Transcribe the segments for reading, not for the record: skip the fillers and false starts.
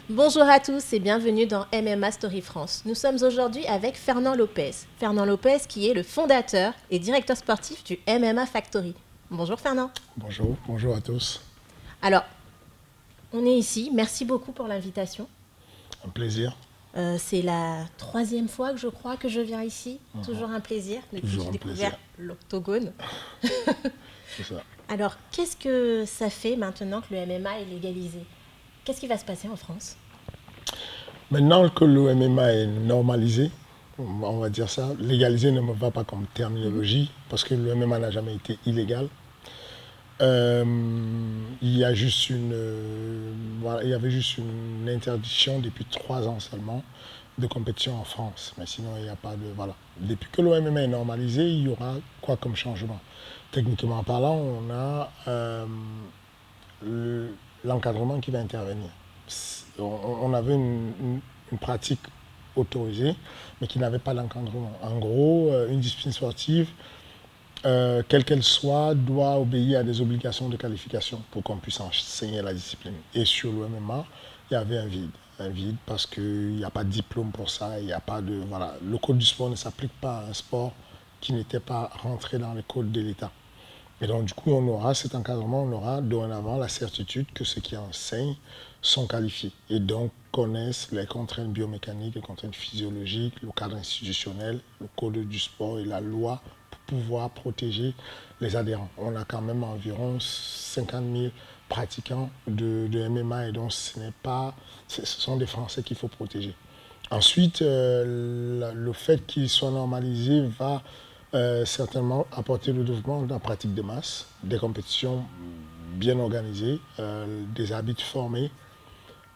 Bonjour à tous et bienvenue dans MMA Story France. Nous sommes aujourd'hui avec Fernand Lopez. Fernand Lopez qui est le fondateur et directeur sportif du MMA Factory. Bonjour Fernand. Bonjour, bonjour à tous. Alors, on est ici. Merci beaucoup pour l'invitation. Un plaisir. C'est la 3e fois que je crois que je viens ici. Toujours un plaisir depuis que j'ai découvert l'octogone. C'est ça. Alors, qu'est-ce que ça fait maintenant que le MMA est légalisé? Qu'est-ce qui va se passer en France? Maintenant que le MMA est normalisé, on va dire ça, légalisé ne me va pas comme terminologie, parce que le MMA n'a jamais été illégal. Il y avait juste une interdiction depuis 3 ans seulement de compétition en France. Mais sinon, il n'y a pas de... Voilà. Depuis que le MMA est normalisé, il y aura quoi comme changement? Techniquement parlant, on a l'encadrement qui va intervenir. On avait une pratique autorisée, mais qui n'avait pas d'encadrement. En gros, une discipline sportive, quelle qu'elle soit, doit obéir à des obligations de qualification pour qu'on puisse enseigner la discipline. Et sur le MMA, il y avait un vide parce qu'il n'y a pas de diplôme pour ça, il n'y a pas de... Voilà. Le code du sport ne s'applique pas à un sport qui n'était pas rentré dans les codes de l'État. Et donc, du coup, on aura cet encadrement, on aura dorénavant la certitude que ceux qui enseignent sont qualifiés et donc connaissent les contraintes biomécaniques, les contraintes physiologiques, le cadre institutionnel, le code du sport et la loi pour pouvoir protéger les adhérents. On a quand même environ 50 000 pratiquants de MMA et donc ce sont des Français qu'il faut protéger. Ensuite, le fait qu'ils soient normalisés va certainement apporter le développement de la pratique de masse, des compétitions bien organisées, des arbitres formés,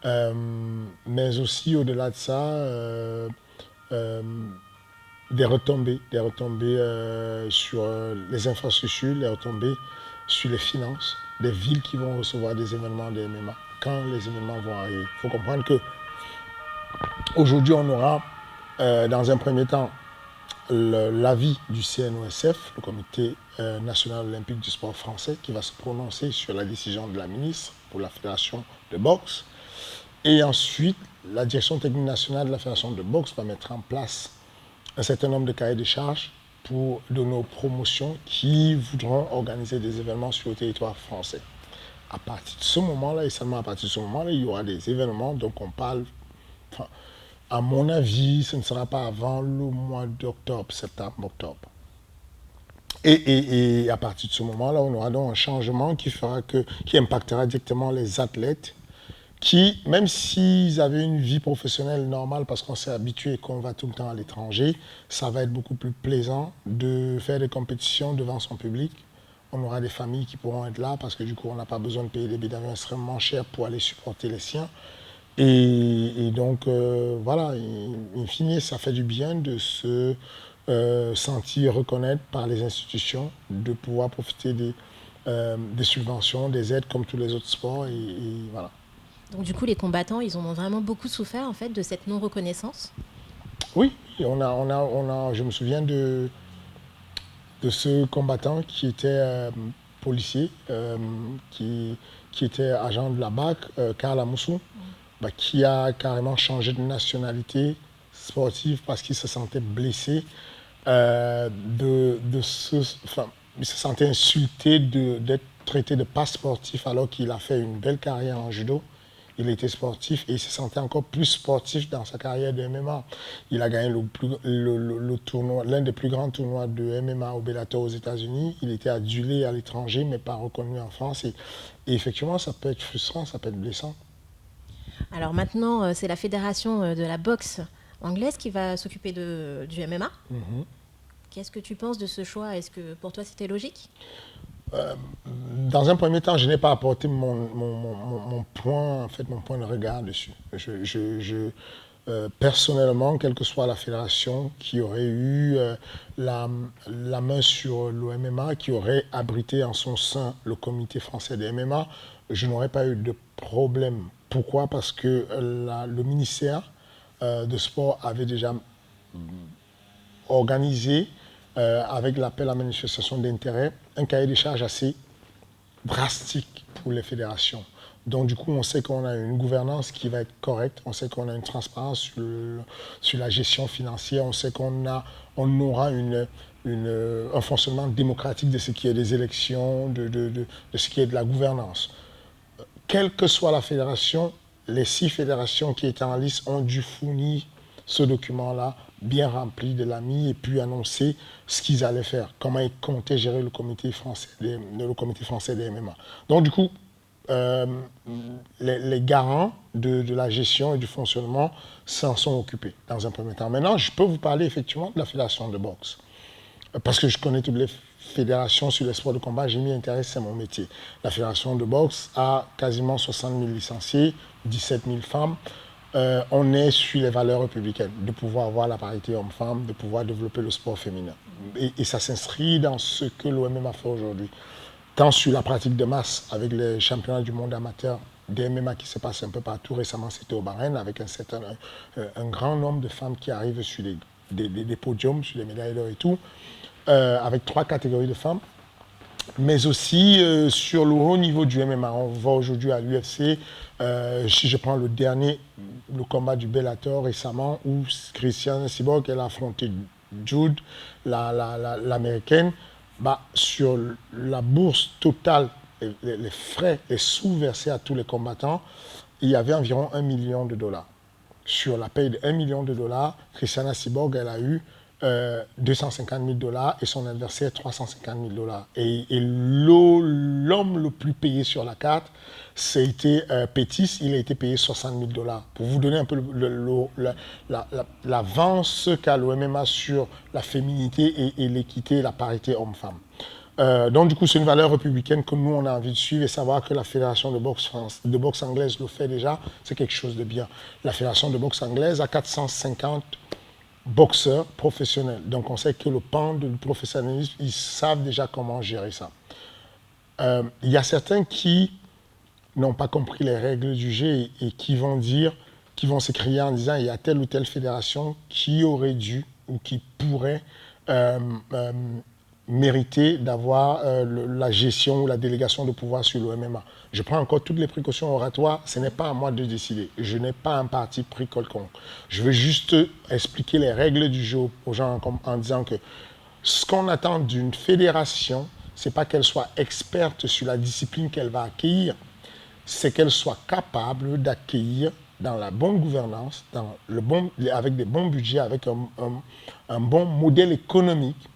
mais aussi au-delà de ça, des retombées sur les infrastructures, les retombées sur les finances, des villes qui vont recevoir des événements de MMA quand les événements vont arriver. Il faut comprendre que aujourd'hui on aura dans un premier temps l'avis du CNOSF, le Comité national olympique du sport français, qui va se prononcer sur la décision de la ministre pour la fédération de boxe. Et ensuite, la direction technique nationale de la fédération de boxe va mettre en place un certain nombre de cahiers de charges pour de nos promotions qui voudront organiser des événements sur le territoire français. À partir de ce moment-là, et seulement à partir de ce moment-là, il y aura des événements, donc on parle... Enfin, à mon avis, ce ne sera pas avant le mois d'octobre, septembre-octobre. Et à partir de ce moment-là, on aura donc un changement qui impactera directement les athlètes qui, même s'ils avaient une vie professionnelle normale parce qu'on s'est habitué et qu'on va tout le temps à l'étranger, ça va être beaucoup plus plaisant de faire des compétitions devant son public. On aura des familles qui pourront être là parce que du coup, on n'a pas besoin de payer des billets d'avion extrêmement chers pour aller supporter les siens. Et donc, voilà, in fine, ça fait du bien de se sentir reconnaître par les institutions, de pouvoir profiter des subventions, des aides comme tous les autres sports. Et voilà. Donc du coup, les combattants, ils ont vraiment beaucoup souffert en fait de cette non-reconnaissance. Oui, je me souviens de ce combattant qui était policier, qui était agent de la BAC, Karl Amoussou. Qui a carrément changé de nationalité sportive parce qu'il se sentait blessé, il se sentait insulté d'être traité de pas sportif alors qu'il a fait une belle carrière en judo. Il était sportif et il se sentait encore plus sportif dans sa carrière de MMA. Il a gagné le tournoi, l'un des plus grands tournois de MMA au Bellator aux États-Unis. Il était adulé à l'étranger mais pas reconnu en France. Et effectivement, ça peut être frustrant, ça peut être blessant. Alors maintenant, c'est la fédération de la boxe anglaise qui va s'occuper du MMA. Qu'est-ce que tu penses de ce choix? Est-ce que pour toi c'était logique? Dans un premier temps, je n'ai pas apporté mon point de regard dessus. Personnellement, quelle que soit la fédération qui aurait eu la main sur le MMA, qui aurait abrité en son sein le comité français des MMA, je n'aurais pas eu de problème. Pourquoi? Parce que le ministère de Sport avait déjà organisé, avec l'appel à manifestation d'intérêt, un cahier de charges assez drastique pour les fédérations. Donc du coup, on sait qu'on a une gouvernance qui va être correcte, on sait qu'on a une transparence sur la gestion financière, on sait on aura un fonctionnement démocratique de ce qui est des élections, de ce qui est de la gouvernance. Quelle que soit la fédération, les 6 fédérations qui étaient en liste ont dû fournir ce document-là bien rempli de l'AMI et puis annoncer ce qu'ils allaient faire, comment ils comptaient gérer le comité français des MMA. Donc du coup, les garants de la gestion et du fonctionnement s'en sont occupés dans un premier temps. Maintenant, je peux vous parler effectivement de la fédération de boxe. Parce que je connais toutes les fédérations sur les sports de combat, j'ai m'y intéresse, c'est mon métier. La fédération de boxe a quasiment 60 000 licenciés, 17 000 femmes. On est sur les valeurs républicaines, de pouvoir avoir la parité homme-femme, de pouvoir développer le sport féminin. Et ça s'inscrit dans ce que l'OMM a fait aujourd'hui. Tant sur la pratique de masse, avec les championnats du monde amateur des MMA qui se passent un peu partout, récemment c'était au Bahreïn, avec un grand nombre de femmes qui arrivent sur des podiums, sur les médailles d'or et tout, avec 3 catégories de femmes, mais aussi sur le haut niveau du MMA. On voit aujourd'hui à l'UFC, si je prends le combat du Bellator récemment, où Christiane Cyborg, elle a affronté Jude, l'américaine, sur la bourse totale, les frais, les sous versés à tous les combattants, il y avait environ $1 million. Sur la paye de $1 million, Christiana Cyborg, elle a eu $250 000 et son adversaire $350 000. Et l'homme le plus payé sur la carte, c'était Pétis, il a été payé $60 000. Pour vous donner un peu l'avance qu'a l'OMMA sur la féminité et l'équité et la parité homme-femme. Donc du coup, c'est une valeur républicaine que nous, on a envie de suivre et savoir que la Fédération de boxe anglaise le fait déjà, c'est quelque chose de bien. La Fédération de boxe anglaise a 450 boxeurs professionnels. Donc on sait que le pan du professionnalisme, ils savent déjà comment gérer ça. Il y a certains qui n'ont pas compris les règles du jeu et qui vont s'écrier en disant il y a telle ou telle fédération qui aurait dû ou qui pourrait mériter d'avoir la gestion ou la délégation de pouvoir sur le MMA. Je prends encore toutes les précautions oratoires, ce n'est pas à moi de décider. Je n'ai pas un parti pris quelconque. Je veux juste expliquer les règles du jeu aux gens en disant que ce qu'on attend d'une fédération, ce n'est pas qu'elle soit experte sur la discipline qu'elle va accueillir, c'est qu'elle soit capable d'accueillir dans la bonne gouvernance, avec des bons budgets, avec un bon modèle économique,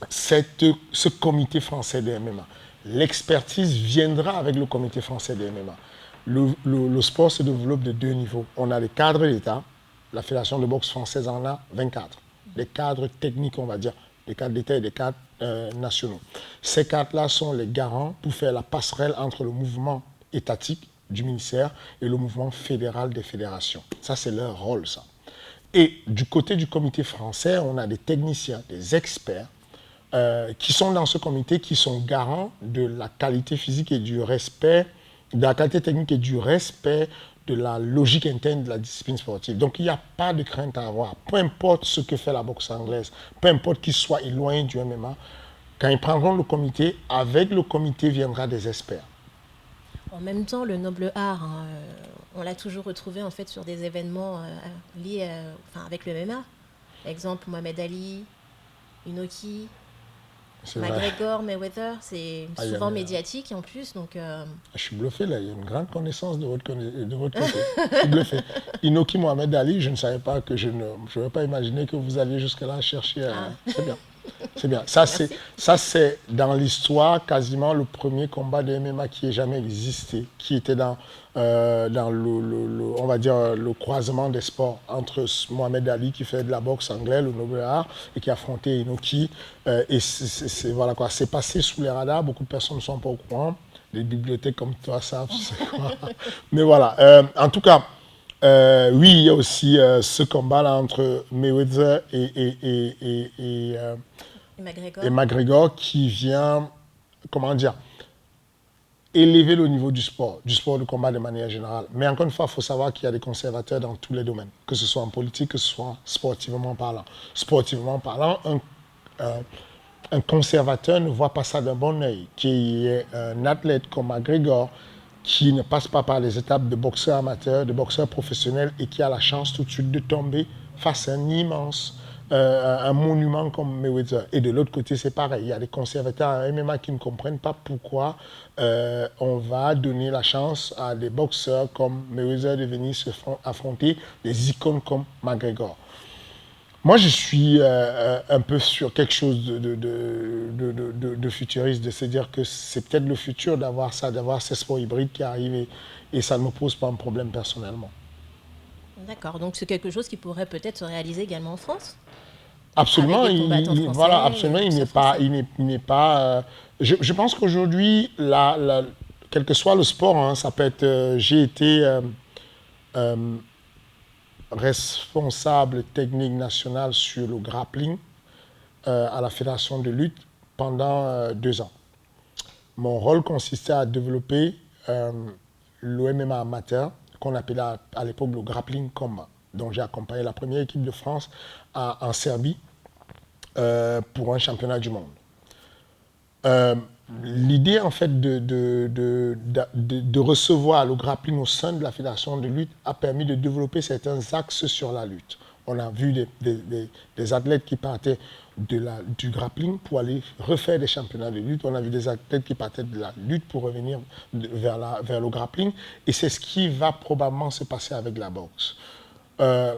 ce comité français des MMA. L'expertise viendra avec le comité français des MMA. Le sport se développe de 2 niveaux. On a les cadres d'État, la Fédération de boxe française en a 24. Les cadres techniques, on va dire, des cadres d'État et des cadres nationaux. Ces cadres-là sont les garants pour faire la passerelle entre le mouvement étatique du ministère et le mouvement fédéral des fédérations. Ça, c'est leur rôle, ça. Et du côté du comité français, on a des techniciens, des experts qui sont dans ce comité, qui sont garants de la qualité physique et du respect, de la qualité technique et du respect de la logique interne de la discipline sportive. Donc il n'y a pas de crainte à avoir. Peu importe ce que fait la boxe anglaise, peu importe qu'il soit éloigné du MMA, quand ils prendront le comité, avec le comité viendra des experts. En même temps, le noble art, on l'a toujours retrouvé en fait sur des événements liés avec le MMA. Exemple, Mohamed Ali, Inoki, McGregor, Mayweather, c'est souvent médiatique en plus. Donc, Je suis bluffé là, il y a une grande connaissance de votre côté. Je suis bluffé. Inoki, Mohamed Ali, je ne savais pas que je n'avais pas imaginé que vous alliez jusque-là chercher. C'est bien. C'est bien. Ça, c'est dans l'histoire quasiment le premier combat de MMA qui ait jamais existé, qui était dans on va dire, le croisement des sports entre Mohamed Ali qui fait de la boxe anglaise, le noble art, et qui affrontait Inoki. Et voilà quoi, c'est passé sous les radars, beaucoup de personnes ne sont pas au courant. Les bibliothèques comme toi savent, tu sais quoi. Mais voilà, en tout cas, oui, il y a aussi ce combat-là entre Mayweather et McGregor qui vient, comment dire, élever le niveau du sport de combat de manière générale. Mais encore une fois, il faut savoir qu'il y a des conservateurs dans tous les domaines, que ce soit en politique, que ce soit sportivement parlant. Sportivement parlant, un conservateur ne voit pas ça d'un bon œil. Qu'il y ait un athlète comme McGregor qui ne passe pas par les étapes de boxeur amateur, de boxeur professionnel et qui a la chance tout de suite de tomber face à un monument comme Mayweather. Et de l'autre côté, c'est pareil. Il y a des conservateurs en MMA qui ne comprennent pas pourquoi on va donner la chance à des boxeurs comme Mayweather de venir affronter des icônes comme McGregor. Moi, je suis un peu sur quelque chose de futuriste, de se dire que c'est peut-être le futur d'avoir ça, d'avoir ces sports hybrides qui arrivent et ça ne me pose pas un problème personnellement. D'accord, donc c'est quelque chose qui pourrait peut-être se réaliser également en France? Absolument, Avec des combattants français voilà, absolument, et il n'est boxeurs pas, français. il n'est pas. Je pense qu'aujourd'hui, quel que soit le sport, hein, ça peut être. J'ai été euh, responsable technique national sur le grappling à la fédération de lutte pendant 2 ans. Mon rôle consistait à développer le MMA amateur, qu'on appelait à l'époque le grappling combat. Donc j'ai accompagné la première équipe de France en Serbie pour un championnat du monde. L'idée en fait de recevoir le grappling au sein de la fédération de lutte a permis de développer certains axes sur la lutte. On a vu des athlètes qui partaient du grappling pour aller refaire des championnats de lutte. On a vu des athlètes qui partaient de la lutte pour revenir vers le grappling. Et c'est ce qui va probablement se passer avec la boxe.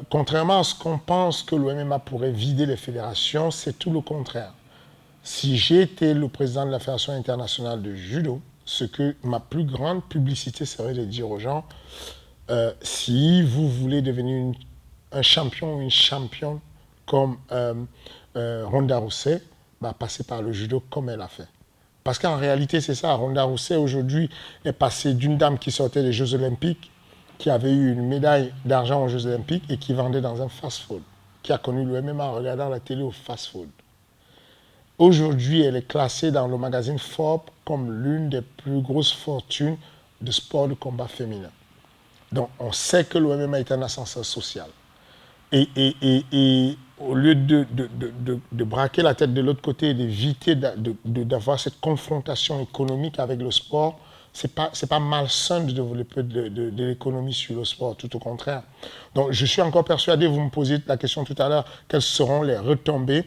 Contrairement à ce qu'on pense que le MMA pourrait vider les fédérations, c'est tout le contraire. Si j'étais le président de la Fédération internationale de judo, ce que ma plus grande publicité serait de dire aux gens, si vous voulez devenir un champion ou une championne comme Ronda Rousey, bah, passez par le judo comme elle a fait. Parce qu'en réalité, c'est ça. Ronda Rousey, aujourd'hui, est passée d'une dame qui sortait des Jeux Olympiques, qui avait eu une médaille d'argent aux Jeux Olympiques et qui vendait dans un fast-food, qui a connu le MMA en regardant la télé au fast-food. Aujourd'hui, elle est classée dans le magazine Forbes comme l'une des plus grosses fortunes de sport de combat féminin. Donc, on sait que le MMA est un ascenseur social. Et au lieu de braquer la tête de l'autre côté et d'éviter d'avoir cette confrontation économique avec le sport, c'est pas malsain de développer de l'économie sur le sport, tout au contraire. Donc, je suis encore persuadé, vous me posiez la question tout à l'heure, quelles seront les retombées.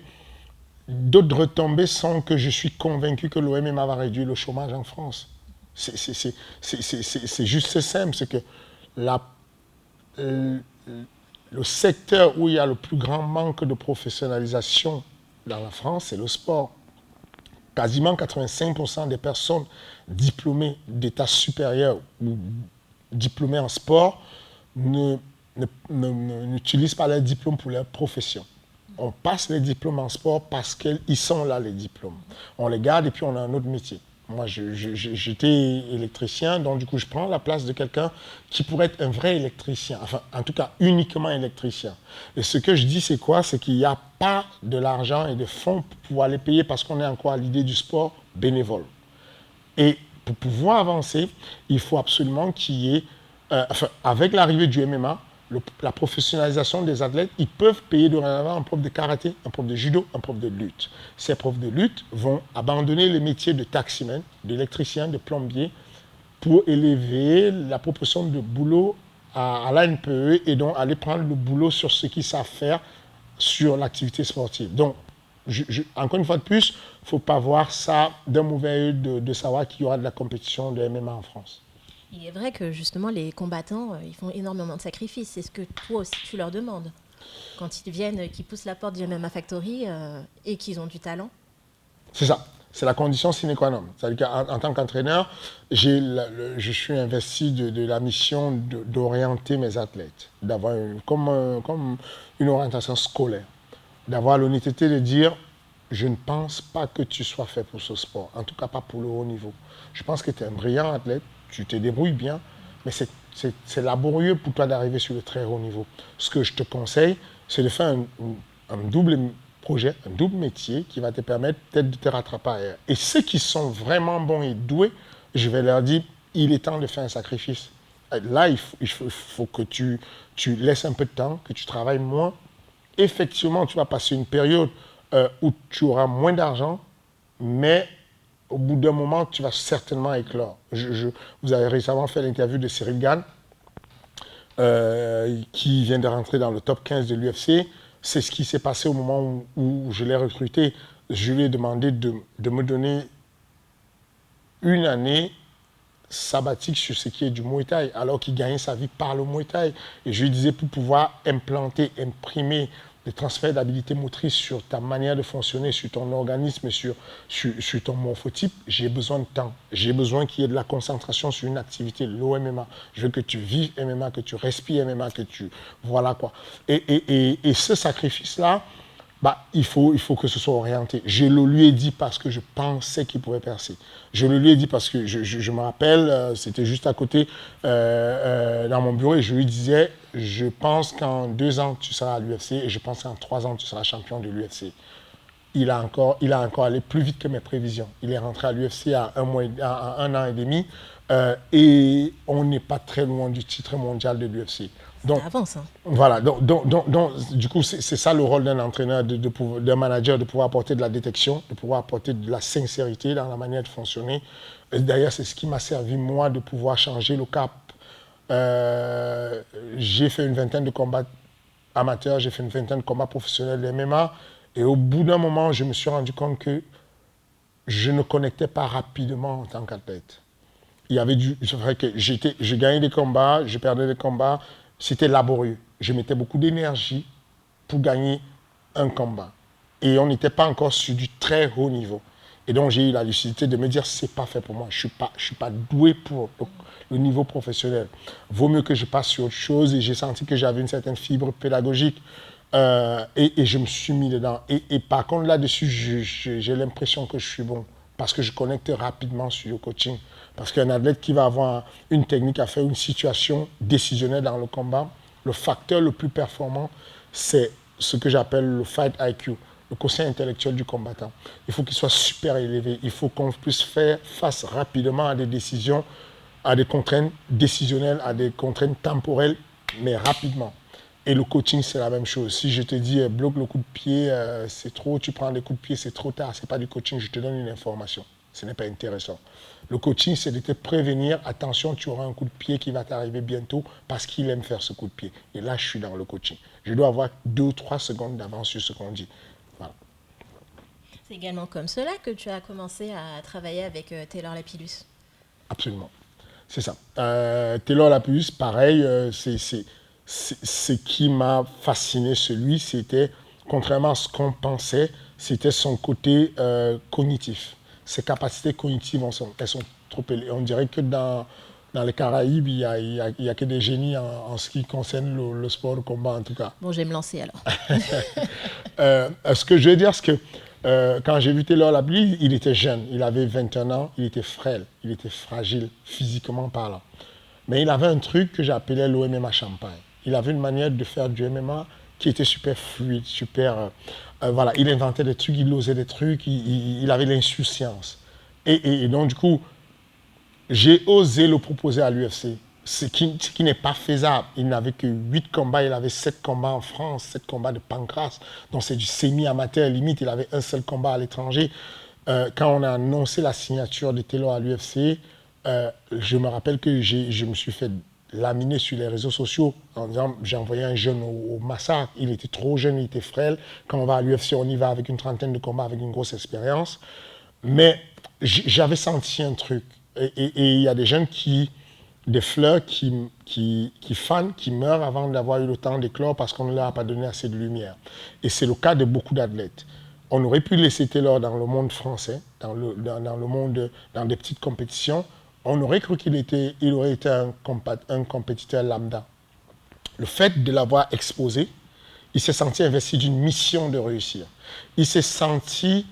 D'autres retombées sont que je suis convaincu que l'OMMA va réduire le chômage en France. C'est juste simple, c'est que le secteur où il y a le plus grand manque de professionnalisation dans la France, c'est le sport. Quasiment 85% des personnes diplômées d'état supérieur ou diplômées en sport n'utilisent pas leur diplôme pour leur profession. On passe les diplômes en sport parce qu'ils sont là, les diplômes. On les garde et puis on a un autre métier. Moi, j'étais électricien, donc du coup, je prends la place de quelqu'un qui pourrait être un vrai électricien, enfin, en tout cas, uniquement électricien. Et ce que je dis, c'est quoi? C'est qu'il n'y a pas de l'argent et de fonds pour pouvoir les payer parce qu'on est encore à l'idée du sport bénévole. Et pour pouvoir avancer, il faut absolument qu'il y ait, avec l'arrivée du MMA, la professionnalisation des athlètes, ils peuvent payer dorénavant un prof de karaté, un prof de judo, un prof de lutte. Ces profs de lutte vont abandonner les métiers de taximan, d'électricien, de plombier, pour élever la proportion de boulot à l'ANPE et donc aller prendre le boulot sur ce qu'ils savent faire sur l'activité sportive. Donc, encore une fois de plus, il ne faut pas voir ça d'un mauvais œil de savoir qu'il y aura de la compétition de MMA en France. Il est vrai que justement les combattants, ils font énormément de sacrifices. C'est ce que toi aussi tu leur demandes. Quand ils viennent, qu'ils poussent la porte du MMA Factory et qu'ils ont du talent. C'est ça. C'est la condition sine qua non. C'est-à-dire qu'en tant qu'entraîneur, je suis investi de la mission d'orienter mes athlètes, d'avoir comme une orientation scolaire, d'avoir l'honnêteté de dire je ne pense pas que tu sois fait pour ce sport, en tout cas pas pour le haut niveau. Je pense que tu es un brillant athlète, tu te débrouilles bien, mais c'est laborieux pour toi d'arriver sur le très haut niveau. Ce que je te conseille, c'est de faire un double projet, un double métier qui va te permettre peut-être de te rattraper ailleurs. Et ceux qui sont vraiment bons et doués, je vais leur dire, il est temps de faire un sacrifice. Là, il faut que tu laisses un peu de temps, que tu travailles moins. Effectivement, tu vas passer une période où tu auras moins d'argent, mais au bout d'un moment, tu vas certainement éclore. Vous avez récemment fait l'interview de Cyril Gane, qui vient de rentrer dans le top 15 de l'UFC. C'est ce qui s'est passé au moment où je l'ai recruté. Je lui ai demandé de me donner une année sabbatique sur ce qui est du Muay Thai, alors qu'il gagnait sa vie par le Muay Thai. Et je lui disais, pour pouvoir implanter, imprimer des transferts d'habilité motrice sur ta manière de fonctionner, sur ton organisme, sur ton morphotype, j'ai besoin de temps. J'ai besoin qu'il y ait de la concentration sur une activité, l'OMMA. Je veux que tu vives MMA, que tu respires MMA, que tu... Voilà quoi. Et ce sacrifice-là, bah, il faut que ce soit orienté. Je le lui ai dit parce que je pensais qu'il pouvait percer. Je le lui ai dit parce que je me rappelle, c'était juste à côté dans mon bureau et je lui disais, je pense qu'en 2 ans, tu seras à l'UFC et je pense qu'en 3 ans, tu seras champion de l'UFC. Il a encore allé plus vite que mes prévisions. Il est rentré à l'UFC à 1 an et demi et on n'est pas très loin du titre mondial de l'UFC. Donc, ça avance. Hein. Voilà, donc, du coup, c'est ça le rôle d'un entraîneur, d'un manager, de pouvoir apporter de la détection, de pouvoir apporter de la sincérité dans la manière de fonctionner. D'ailleurs, c'est ce qui m'a servi, moi, de pouvoir changer le cap. J'ai fait une vingtaine de combats amateurs, j'ai fait une vingtaine de combats professionnels de MMA. Et au bout d'un moment, je me suis rendu compte que je ne connectais pas rapidement en tant qu'athlète. C'est vrai que je gagnais des combats, je perdais des combats. C'était laborieux. Je mettais beaucoup d'énergie pour gagner un combat. Et on n'était pas encore sur du très haut niveau. Et donc, j'ai eu la lucidité de me dire, c'est pas fait pour moi. Je suis pas doué pour le niveau professionnel. Vaut mieux que je passe sur autre chose. Et j'ai senti que j'avais une certaine fibre pédagogique. Et je me suis mis dedans. Et par contre, là-dessus, j'ai l'impression que je suis bon. Parce que je connecte rapidement sur le coaching. Parce qu'un athlète qui va avoir une technique à faire une situation décisionnelle dans le combat, le facteur le plus performant, c'est ce que j'appelle le fight IQ, le quotient intellectuel du combattant. Il faut qu'il soit super élevé. Il faut qu'on puisse faire face rapidement à des décisions, à des contraintes décisionnelles, à des contraintes temporelles, mais rapidement. Et le coaching, c'est la même chose. Si je te dis, bloque le coup de pied, c'est trop, tu prends des coups de pied, c'est trop tard. Ce n'est pas du coaching, je te donne une information. Ce n'est pas intéressant. Le coaching, c'est de te prévenir, attention, tu auras un coup de pied qui va t'arriver bientôt parce qu'il aime faire ce coup de pied. Et là, je suis dans le coaching. Je dois avoir 2 ou 3 secondes d'avance sur ce qu'on dit. Voilà. C'est également comme cela que tu as commencé à travailler avec Taylor Lapillus. Absolument. C'est ça. Taylor Lapillus, pareil, ce qui m'a fasciné c'était, contrairement à ce qu'on pensait, c'était son côté cognitif. Ses capacités cognitives, elles sont trop élevées. On dirait que dans les Caraïbes, il y a que des génies en ce qui concerne le sport de combat, en tout cas. Bon, je vais me lancer alors. Ce que je veux dire, c'est que quand j'ai vu Taylor Lapillus, il était jeune, il avait 21 ans, il était frêle, il était fragile, physiquement parlant. Mais il avait un truc que j'appelais l'OMMA Champagne. Il avait une manière de faire du MMA qui était super fluide, super... voilà, il inventait des trucs, il osait des trucs, il avait l'insouciance. Et donc, du coup, j'ai osé le proposer à l'UFC, ce qui n'est pas faisable. Il n'avait que 8 combats, il avait 7 combats en France, 7 combats de pancras, donc c'est du semi-amateur, limite, il avait un seul combat à l'étranger. Quand on a annoncé la signature de Taylor à l'UFC, je me rappelle que je me suis fait laminer sur les réseaux sociaux en disant j'ai envoyé un jeune au massacre, il était trop jeune, il était frêle. Quand on va à l'UFC, on y va avec une trentaine de combats, avec une grosse expérience. Mais j'avais senti un truc. Et il y a des jeunes des fleurs qui fanent, qui meurent avant d'avoir eu le temps d'éclore parce qu'on ne leur a pas donné assez de lumière. Et c'est le cas de beaucoup d'athlètes. On aurait pu laisser Taylor dans le monde français, dans le monde, dans des petites compétitions. On aurait cru qu'il aurait été un compétiteur lambda. Le fait de l'avoir exposé, il s'est senti investi d'une mission de réussir. Il s'est senti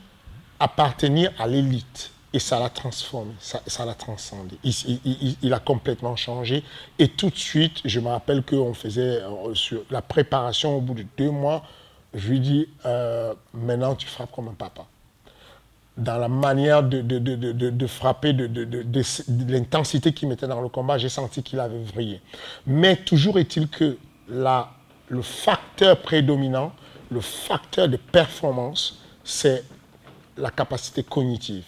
appartenir à l'élite. Et ça l'a transformé, ça l'a transcendé. Il a complètement changé. Et tout de suite, je me rappelle qu'on faisait sur la préparation au bout de 2 mois, je lui dis, maintenant tu frappes comme un papa. Dans la manière de frapper, de l'intensité qu'il mettait dans le combat, j'ai senti qu'il avait vrillé. Mais toujours est-il que le facteur prédominant, le facteur de performance, c'est la capacité cognitive.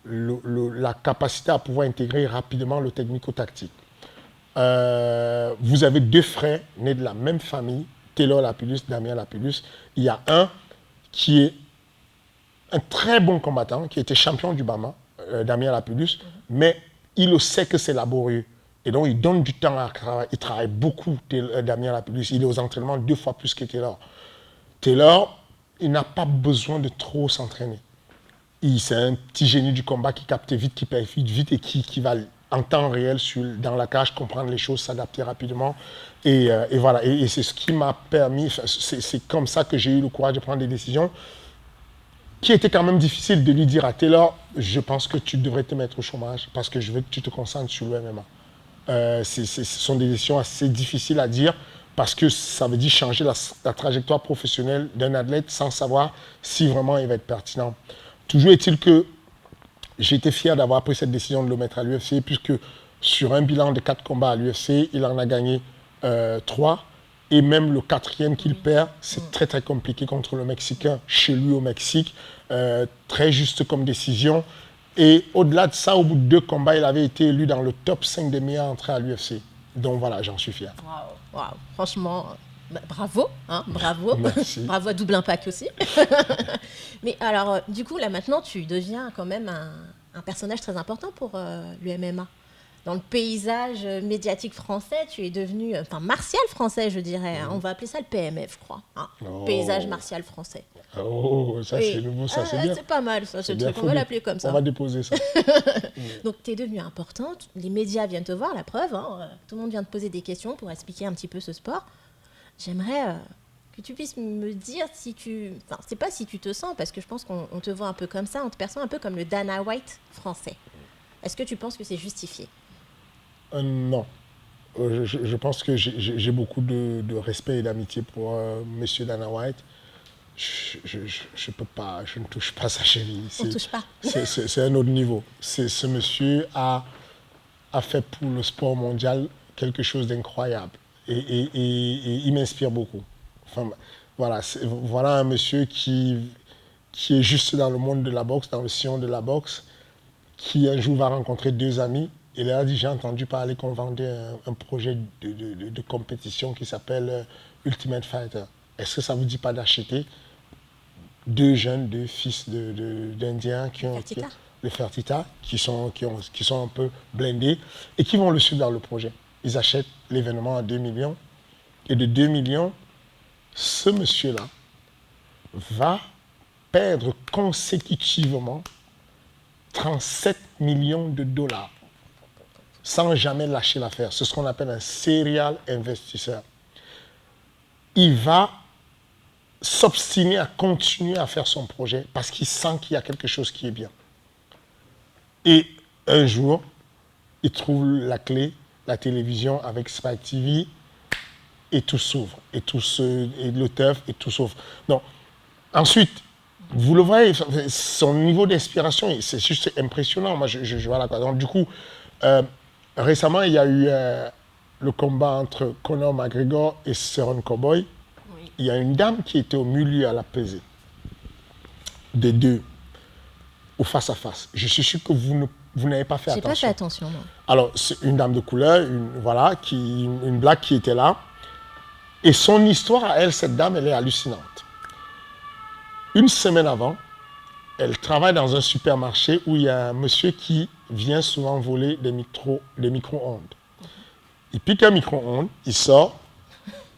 la capacité à pouvoir intégrer rapidement le technico-tactique. Vous avez 2 frères nés de la même famille, Taylor Lapillus, Damien Lapillus. Il y a un qui est un très bon combattant, qui était champion du Bama, Damien Lapillus, mais il sait que c'est laborieux. Et donc, il donne du temps à travailler. Il travaille beaucoup, Damien Lapillus. Il est aux entraînements 2 fois plus que Taylor. Taylor, il n'a pas besoin de trop s'entraîner. C'est un petit génie du combat qui capte vite, qui perfecte vite et qui va en temps réel dans la cage comprendre les choses, s'adapter rapidement. Et voilà. Et c'est ce qui m'a permis, c'est comme ça que j'ai eu le courage de prendre des décisions qui étaient quand même difficiles de lui dire à Taylor, je pense que tu devrais te mettre au chômage parce que je veux que tu te concentres sur le MMA. Ce sont des décisions assez difficiles à dire parce que ça veut dire changer la trajectoire professionnelle d'un athlète sans savoir si vraiment il va être pertinent. Toujours est-il que j'ai été fier d'avoir pris cette décision de le mettre à l'UFC, puisque sur un bilan de 4 combats à l'UFC, il en a gagné 3. Et même le 4e qu'il perd, c'est très très compliqué contre le Mexicain, chez lui au Mexique. Très juste comme décision. Et au-delà de ça, au bout de 2 combats, il avait été élu dans le top 5 des meilleurs entrées à l'UFC. Donc voilà, j'en suis fier. Waouh, franchement, bravo, hein, bravo. Merci. Bravo à Double Impact aussi. Mais alors, du coup, là maintenant, tu deviens quand même un personnage très important pour l'UMMA. Dans le paysage médiatique français, tu es devenu, martial français, je dirais. Hein. On va appeler ça le PMF, je crois. Hein. Paysage martial français. Oh, ça c'est nouveau, ça c'est bien. C'est pas mal, ça, ce truc. On va l'appeler comme ça. On va déposer ça. Donc, tu es devenue importante. Les médias viennent te voir, la preuve. Hein. Tout le monde vient te poser des questions pour expliquer un petit peu ce sport. J'aimerais que tu puisses me dire si tu... Enfin, c'est pas si tu te sens, parce que je pense qu'on te voit un peu comme ça, on te perçoit un peu comme le Dana White français. Est-ce que tu penses que c'est justifié ? Non. Je pense que j'ai beaucoup de respect et d'amitié pour Monsieur Dana White. Je peux pas, je ne touche pas sa cheville. On ne touche pas. C'est un autre niveau. Ce monsieur a fait pour le sport mondial quelque chose d'incroyable. Et il m'inspire beaucoup. Enfin, voilà un monsieur qui est juste dans le monde de la boxe, dans le sillon de la boxe, qui un jour va rencontrer 2 amis. Et là, j'ai entendu parler qu'on vendait un projet de compétition qui s'appelle Ultimate Fighter. Est-ce que ça ne vous dit pas d'acheter 2 jeunes, 2 fils d'Indiens de Fertitta, qui sont un peu blindés et qui vont le suivre dans le projet. Ils achètent l'événement à 2 millions. Et de 2 millions, ce monsieur-là va perdre consécutivement 37 millions de dollars sans jamais lâcher l'affaire. C'est ce qu'on appelle un serial investisseur. Il va s'obstiner à continuer à faire son projet parce qu'il sent qu'il y a quelque chose qui est bien. Et un jour, il trouve la clé, la télévision avec Spike TV, et tout s'ouvre. Et le teuf, et tout s'ouvre. Donc, ensuite, vous le voyez, son niveau d'inspiration, c'est juste impressionnant. Moi, voilà quoi. Donc, du coup, récemment, il y a eu le combat entre Conor McGregor et Cerrone Cowboy. Oui. Il y a une dame qui était au milieu à la pesée des 2, au face-à-face. Je suis sûr que vous n'avez pas fait attention. J'ai pas fait attention, non. Alors, c'est une dame de couleur, une black qui était là. Et son histoire à elle, cette dame, elle est hallucinante. Une semaine avant, elle travaille dans un supermarché où il y a un monsieur qui vient souvent voler des micro-ondes. Il pique un micro-ondes, il sort,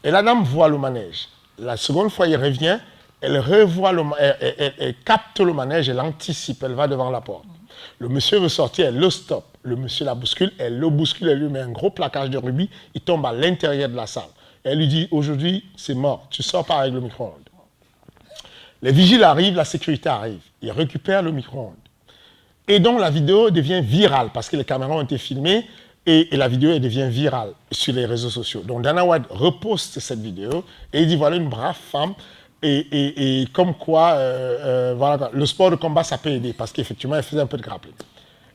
et la dame voit le manège. La seconde fois, il revient, elle capte le manège, elle anticipe, elle va devant la porte. Le monsieur veut sortir, elle le stoppe. Le monsieur la bouscule, elle lui met un gros plaquage de rubis, il tombe à l'intérieur de la salle. Elle lui dit, aujourd'hui, c'est mort, tu sors pas avec le micro-ondes. Les vigiles arrivent, la sécurité arrive. Ils récupèrent le micro-ondes. Et donc, la vidéo devient virale parce que les caméras ont été filmées et la vidéo elle devient virale sur les réseaux sociaux. Donc, Dana White reposte cette vidéo et il dit, voilà une brave femme et comme quoi, voilà, le sport de combat, ça peut aider parce qu'effectivement, elle faisait un peu de grappling.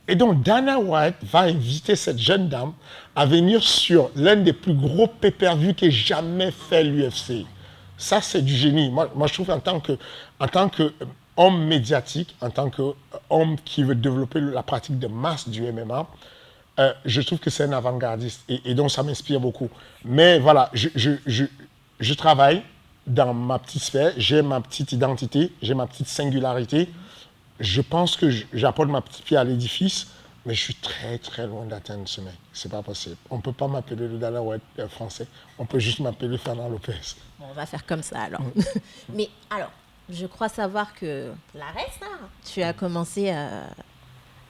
Et donc, Dana White va inviter cette jeune dame à venir sur l'un des plus gros pay-per-view qu'ait jamais fait l'UFC. Ça, c'est du génie. Moi, je trouve en tant que homme médiatique, en tant qu'homme qui veut développer la pratique de masse du MMA, je trouve que c'est un avant-gardiste et donc ça m'inspire beaucoup. Mais voilà, je travaille dans ma petite sphère, j'ai ma petite identité, j'ai ma petite singularité. Je pense que j'apporte ma petite pierre à l'édifice, mais je suis très très loin d'atteindre ce mec. C'est pas possible. On peut pas m'appeler le Dana White français, on peut juste m'appeler Fernand Lopez. Bon, on va faire comme ça alors. Mais alors, je crois savoir que l'ARES, là, tu as commencé à...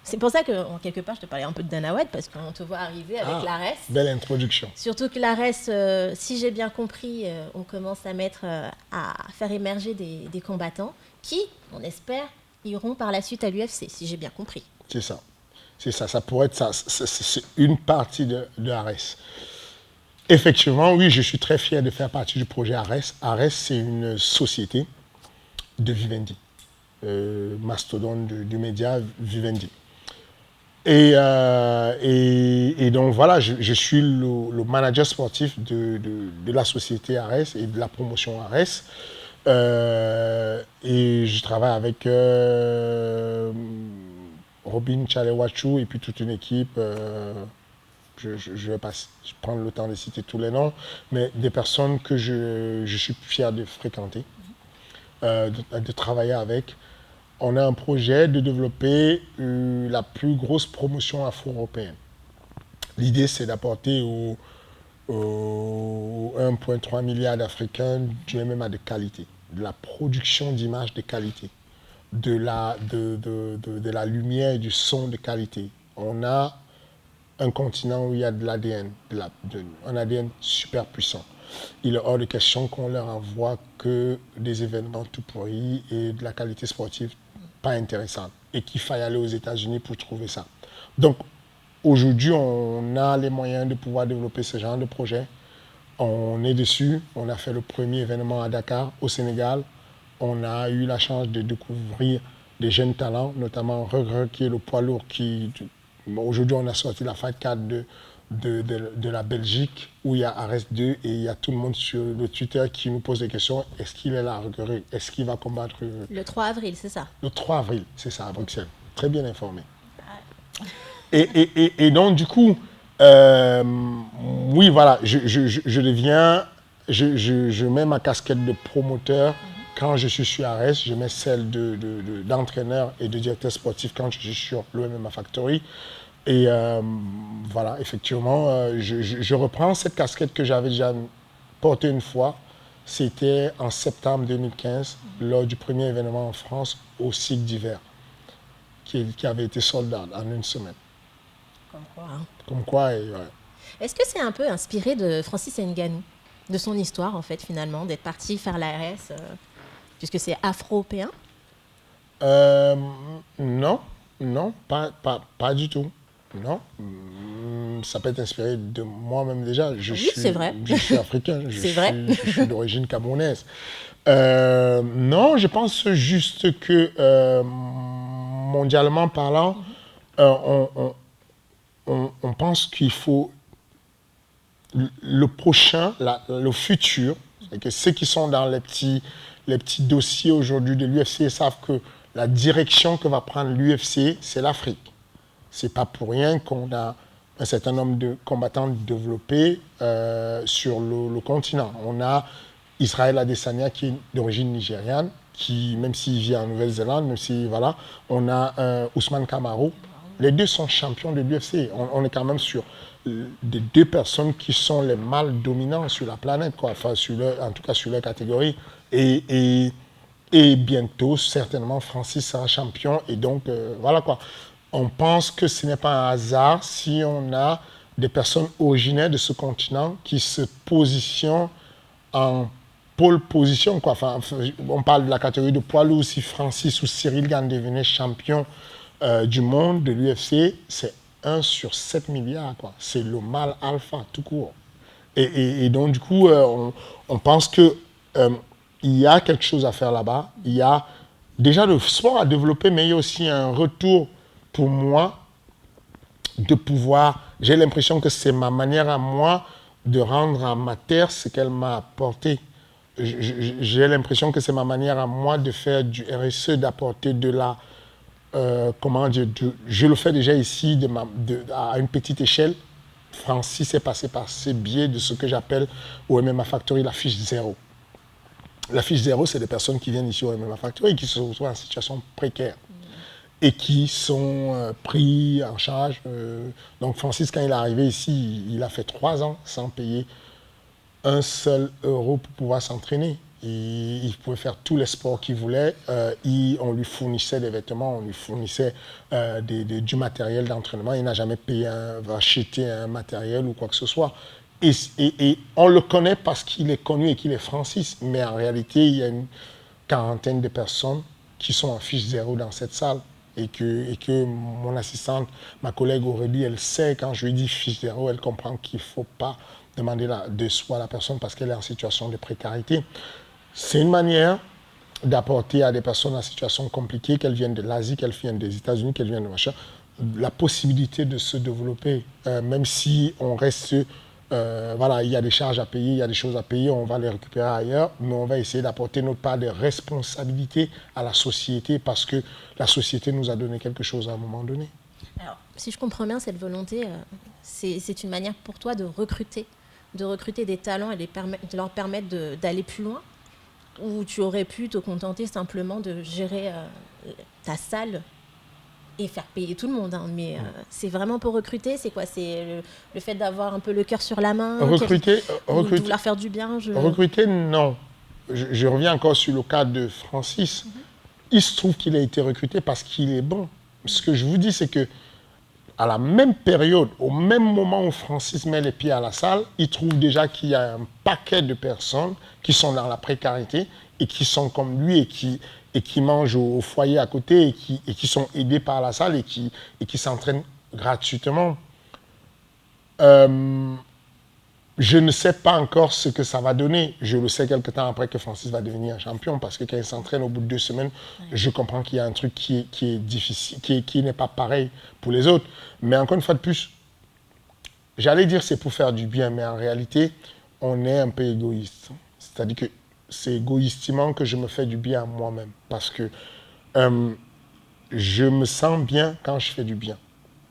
C'est pour ça que, en quelque part, je te parlais un peu de Dana White, parce qu'on te voit arriver avec l'ARES. Belle introduction. Surtout que l'ARES, si j'ai bien compris, on commence à mettre, à faire émerger des combattants qui, on espère, iront par la suite à l'UFC, si j'ai bien compris. C'est ça. C'est ça. Ça pourrait être ça. C'est une partie de ARES. Effectivement, oui, je suis très fier de faire partie du projet ARES. ARES, c'est une société de Vivendi, mastodonte du média Vivendi. Et donc voilà, je suis le manager sportif de la société ARES et de la promotion ARES. Et je travaille avec Robin Chalewachou et puis toute une équipe. Je vais pas prendre le temps de citer tous les noms, mais des personnes que je suis fier de fréquenter, de travailler avec. On a un projet de développer la plus grosse promotion afro-européenne. L'idée, c'est d'apporter aux 1,3 milliard d'Africains du MMA de qualité, de la production d'images de qualité, de la lumière et du son de qualité. On a un continent où il y a de l'ADN, un ADN super puissant. Il est hors de question qu'on leur envoie que des événements tout pourris et de la qualité sportive pas intéressante et qu'il faille aller aux États-Unis pour trouver ça. Donc, aujourd'hui, on a les moyens de pouvoir développer ce genre de projet. On est dessus. On a fait le premier événement à Dakar, au Sénégal. On a eu la chance de découvrir des jeunes talents, notamment Regre, qui est le poids lourd qui... Aujourd'hui, on a sorti la Fight Card de la Belgique, où il y a Ares 2 et il y a tout le monde sur le Twitter qui nous pose des questions. Est-ce qu'il est là, Regre? Est-ce qu'il va combattre? Le 3 avril, c'est ça? Le 3 avril, c'est ça, à Bruxelles. Très bien informé. Et donc, du coup, oui, voilà, je deviens... Je mets ma casquette de promoteur quand je suis sur Ares, je mets celle d'entraîneur et de directeur sportif quand je suis sur le MMA Factory. Et voilà, effectivement, je reprends cette casquette que j'avais déjà portée une fois. C'était en septembre 2015, lors du premier événement en France au cycle d'hiver, qui avait été sold out en une semaine. Comme quoi, hein. Comme quoi, et ouais. Est-ce que c'est un peu inspiré de Francis Ngannou, de son histoire, en fait, finalement, d'être parti faire l'ARS, puisque c'est afro-européen? Non, pas du tout. Non, ça peut être inspiré de moi-même déjà. C'est vrai. Je suis africain, C'est vrai. Je suis d'origine camerounaise. Non, je pense juste que mondialement parlant, on pense qu'il faut le prochain, le futur, c'est que ceux qui sont dans les petits dossiers aujourd'hui de l'UFC savent que la direction que va prendre l'UFC, c'est l'Afrique. C'est pas pour rien qu'on a un certain nombre de combattants développés sur le continent. On a Israël Adesanya qui est d'origine nigériane, qui, même s'il vit en Nouvelle-Zélande, même si, voilà, on a Ousmane Kamaru. Les deux sont champions de l'UFC. On est quand même sur des deux personnes qui sont les mâles dominants sur la planète, quoi. Enfin, en tout cas sur leur catégorie. Et bientôt, certainement, Francis sera champion. Et donc, voilà quoi. On pense que ce n'est pas un hasard si on a des personnes originaires de ce continent qui se positionnent en pole position, quoi. Enfin, on parle de la catégorie de poids lourd. Si Francis ou Cyril Gane devenaient champion du monde de l'UFC, c'est 1 sur 7 milliards, quoi. C'est le mâle alpha, tout court. Et donc, du coup, on pense que il y a quelque chose à faire là-bas. Il y a déjà le sport à développer, mais il y a aussi un retour pour moi de pouvoir... J'ai l'impression que c'est ma manière à moi de rendre à ma terre ce qu'elle m'a apporté. j'ai l'impression que c'est ma manière à moi de faire du RSE, d'apporter de la... comment dire, je le fais déjà ici à une petite échelle. Francis est passé par ce biais de ce que j'appelle au MMA Factory la fiche zéro. La fiche zéro, c'est des personnes qui viennent ici au MMA Factory et qui se retrouvent en situation précaire et qui sont pris en charge. Donc Francis, quand il est arrivé ici, il a fait 3 ans sans payer un seul euro pour pouvoir s'entraîner. Il pouvait faire tous les sports qu'il voulait. On lui fournissait des vêtements, on lui fournissait du matériel d'entraînement. Il n'a jamais acheté un matériel ou quoi que ce soit. Et on le connaît parce qu'il est connu et qu'il est Francis. Mais en réalité, il y a une quarantaine de personnes qui sont en fiche zéro dans cette salle. Et que mon assistante, ma collègue Aurélie, elle sait, quand je lui dis fiche zéro, elle comprend qu'il ne faut pas demander de soi à la personne parce qu'elle est en situation de précarité. C'est une manière d'apporter à des personnes en situation compliquée, qu'elles viennent de l'Asie, qu'elles viennent des États-Unis, qu'elles viennent de machin, la possibilité de se développer, même si on reste... voilà, il y a des charges à payer, il y a des choses à payer, on va les récupérer ailleurs, mais on va essayer d'apporter notre part de responsabilité à la société parce que la société nous a donné quelque chose à un moment donné. Alors, si je comprends bien, cette volonté, c'est une manière pour toi de recruter des talents et de leur permettre d'aller plus loin, ou tu aurais pu te contenter simplement de gérer ta salle et faire payer tout le monde, hein. Mais c'est vraiment pour recruter, c'est quoi? C'est le fait d'avoir un peu le cœur sur la main, recruter, de vouloir faire du bien. Recruter, non. Je reviens encore sur le cas de Francis. Il se trouve qu'il a été recruté parce qu'il est bon. Ce que je vous dis, c'est que à la même période, au même moment où Francis met les pieds à la salle, il trouve déjà qu'il y a un paquet de personnes qui sont dans la précarité et qui sont comme lui et qui mangent au foyer à côté et qui sont aidés par la salle et qui s'entraînent gratuitement. Je ne sais pas encore ce que ça va donner. Je le sais quelque temps après que Francis va devenir un champion parce que quand il s'entraîne au bout de 2 semaines, je comprends qu'il y a un truc qui est difficile, qui n'est pas pareil pour les autres. Mais encore une fois de plus, j'allais dire c'est pour faire du bien, mais en réalité, on est un peu égoïste. C'est-à-dire que c'est égoïstement que je me fais du bien à moi-même parce que je me sens bien quand je fais du bien.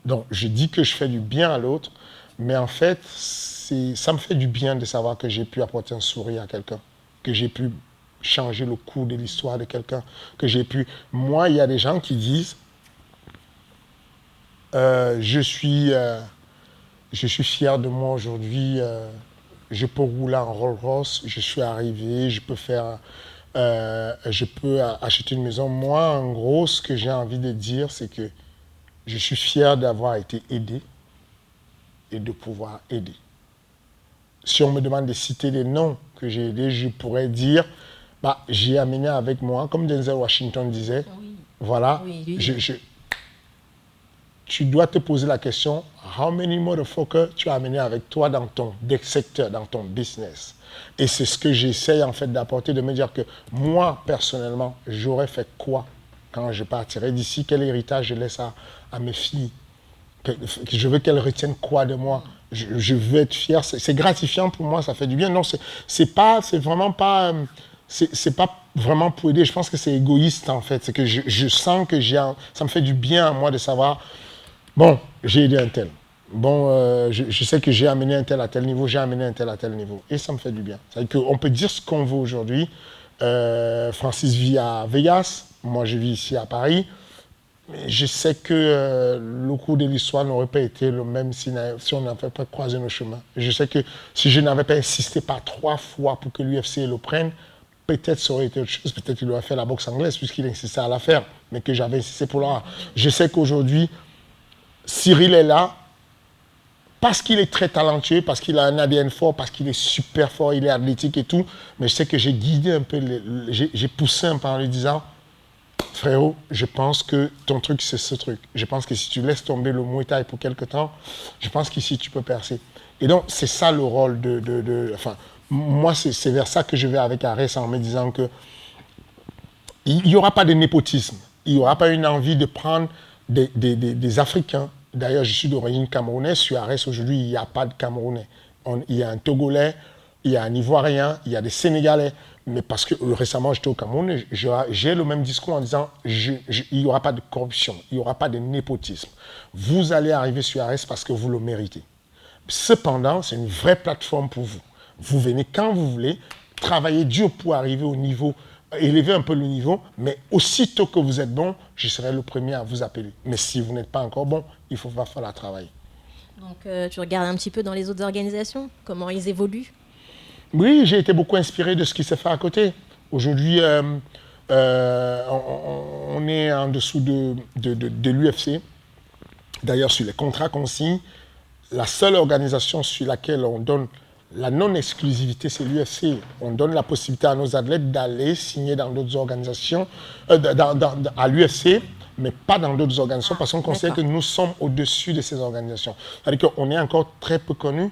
Donc, je dis que je fais du bien à l'autre, mais en fait, ça me fait du bien de savoir que j'ai pu apporter un sourire à quelqu'un, que j'ai pu changer le cours de l'histoire de quelqu'un, que j'ai pu... Moi, il y a des gens qui disent je suis fier de moi aujourd'hui, je peux rouler en Rolls-Royce, je suis arrivé, je peux acheter une maison. Moi, en gros, ce que j'ai envie de dire, c'est que je suis fier d'avoir été aidé et de pouvoir aider. Si on me demande de citer les noms que j'ai aidés, je pourrais dire, j'ai amené avec moi, comme Denzel Washington disait, oui. Voilà, oui, tu dois te poser la question, how many motherfuckers tu as amené avec toi dans ton secteur, dans ton business? Et c'est ce que j'essaye en fait d'apporter, de me dire que moi, personnellement, j'aurais fait quoi quand je partirais d'ici? Quel héritage je laisse à mes filles? Je veux qu'elles retiennent quoi de moi? Je veux être fier. C'est gratifiant pour moi, ça fait du bien. Non, c'est vraiment pas pour aider. Je pense que c'est égoïste en fait. C'est que je sens que ça me fait du bien à moi de savoir, bon, j'ai aidé un tel. Bon, je sais que j'ai amené un tel à tel niveau, j'ai amené un tel à tel niveau. Et ça me fait du bien. C'est-à-dire qu'on peut dire ce qu'on veut aujourd'hui. Francis vit à Vegas, moi je vis ici à Paris. Mais je sais que le cours de l'histoire n'aurait pas été le même si on n'avait pas croisé nos chemins. Je sais que si je n'avais pas insisté pas 3 fois pour que l'UFC le prenne, peut-être ça aurait été autre chose. Peut-être qu'il aurait fait la boxe anglaise puisqu'il insistait à la faire, mais que j'avais insisté pour l'avoir. Je sais qu'aujourd'hui, Cyril est là parce qu'il est très talentueux, parce qu'il a un ADN fort, parce qu'il est super fort, il est athlétique et tout. Mais je sais que j'ai guidé un peu, j'ai poussé un peu en lui disant, frérot, je pense que ton truc, c'est ce truc. Je pense que si tu laisses tomber le Muay Thai pour quelque temps, je pense qu'ici, tu peux percer. Et donc, c'est ça le rôle enfin, moi, c'est vers ça que je vais avec Arès en me disant que il n'y aura pas de népotisme. Il n'y aura pas une envie de prendre des Africains. D'ailleurs, je suis d'origine camerounaise. Sur Arès, aujourd'hui, il n'y a pas de Camerounais. Il y a un Togolais, il y a un Ivoirien, il y a des Sénégalais. Mais parce que récemment, j'étais au Cameroun et j'ai le même discours en disant il n'y aura pas de corruption, il n'y aura pas de népotisme. Vous allez arriver sur ARES parce que vous le méritez. Cependant, c'est une vraie plateforme pour vous. Vous venez quand vous voulez, travaillez dur pour arriver au niveau, élever un peu le niveau, mais aussitôt que vous êtes bon, je serai le premier à vous appeler. Mais si vous n'êtes pas encore bon, va falloir travailler. Donc, tu regardes un petit peu dans les autres organisations, comment ils évoluent? Oui, j'ai été beaucoup inspiré de ce qui s'est fait à côté. Aujourd'hui, on est en dessous de l'UFC. D'ailleurs, sur les contrats qu'on signe, la seule organisation sur laquelle on donne la non-exclusivité, c'est l'UFC. On donne la possibilité à nos athlètes d'aller signer dans d'autres organisations, à l'UFC, mais pas dans d'autres organisations, parce qu'on considère que nous sommes au-dessus de ces organisations. C'est-à-dire qu'on est encore très peu connus,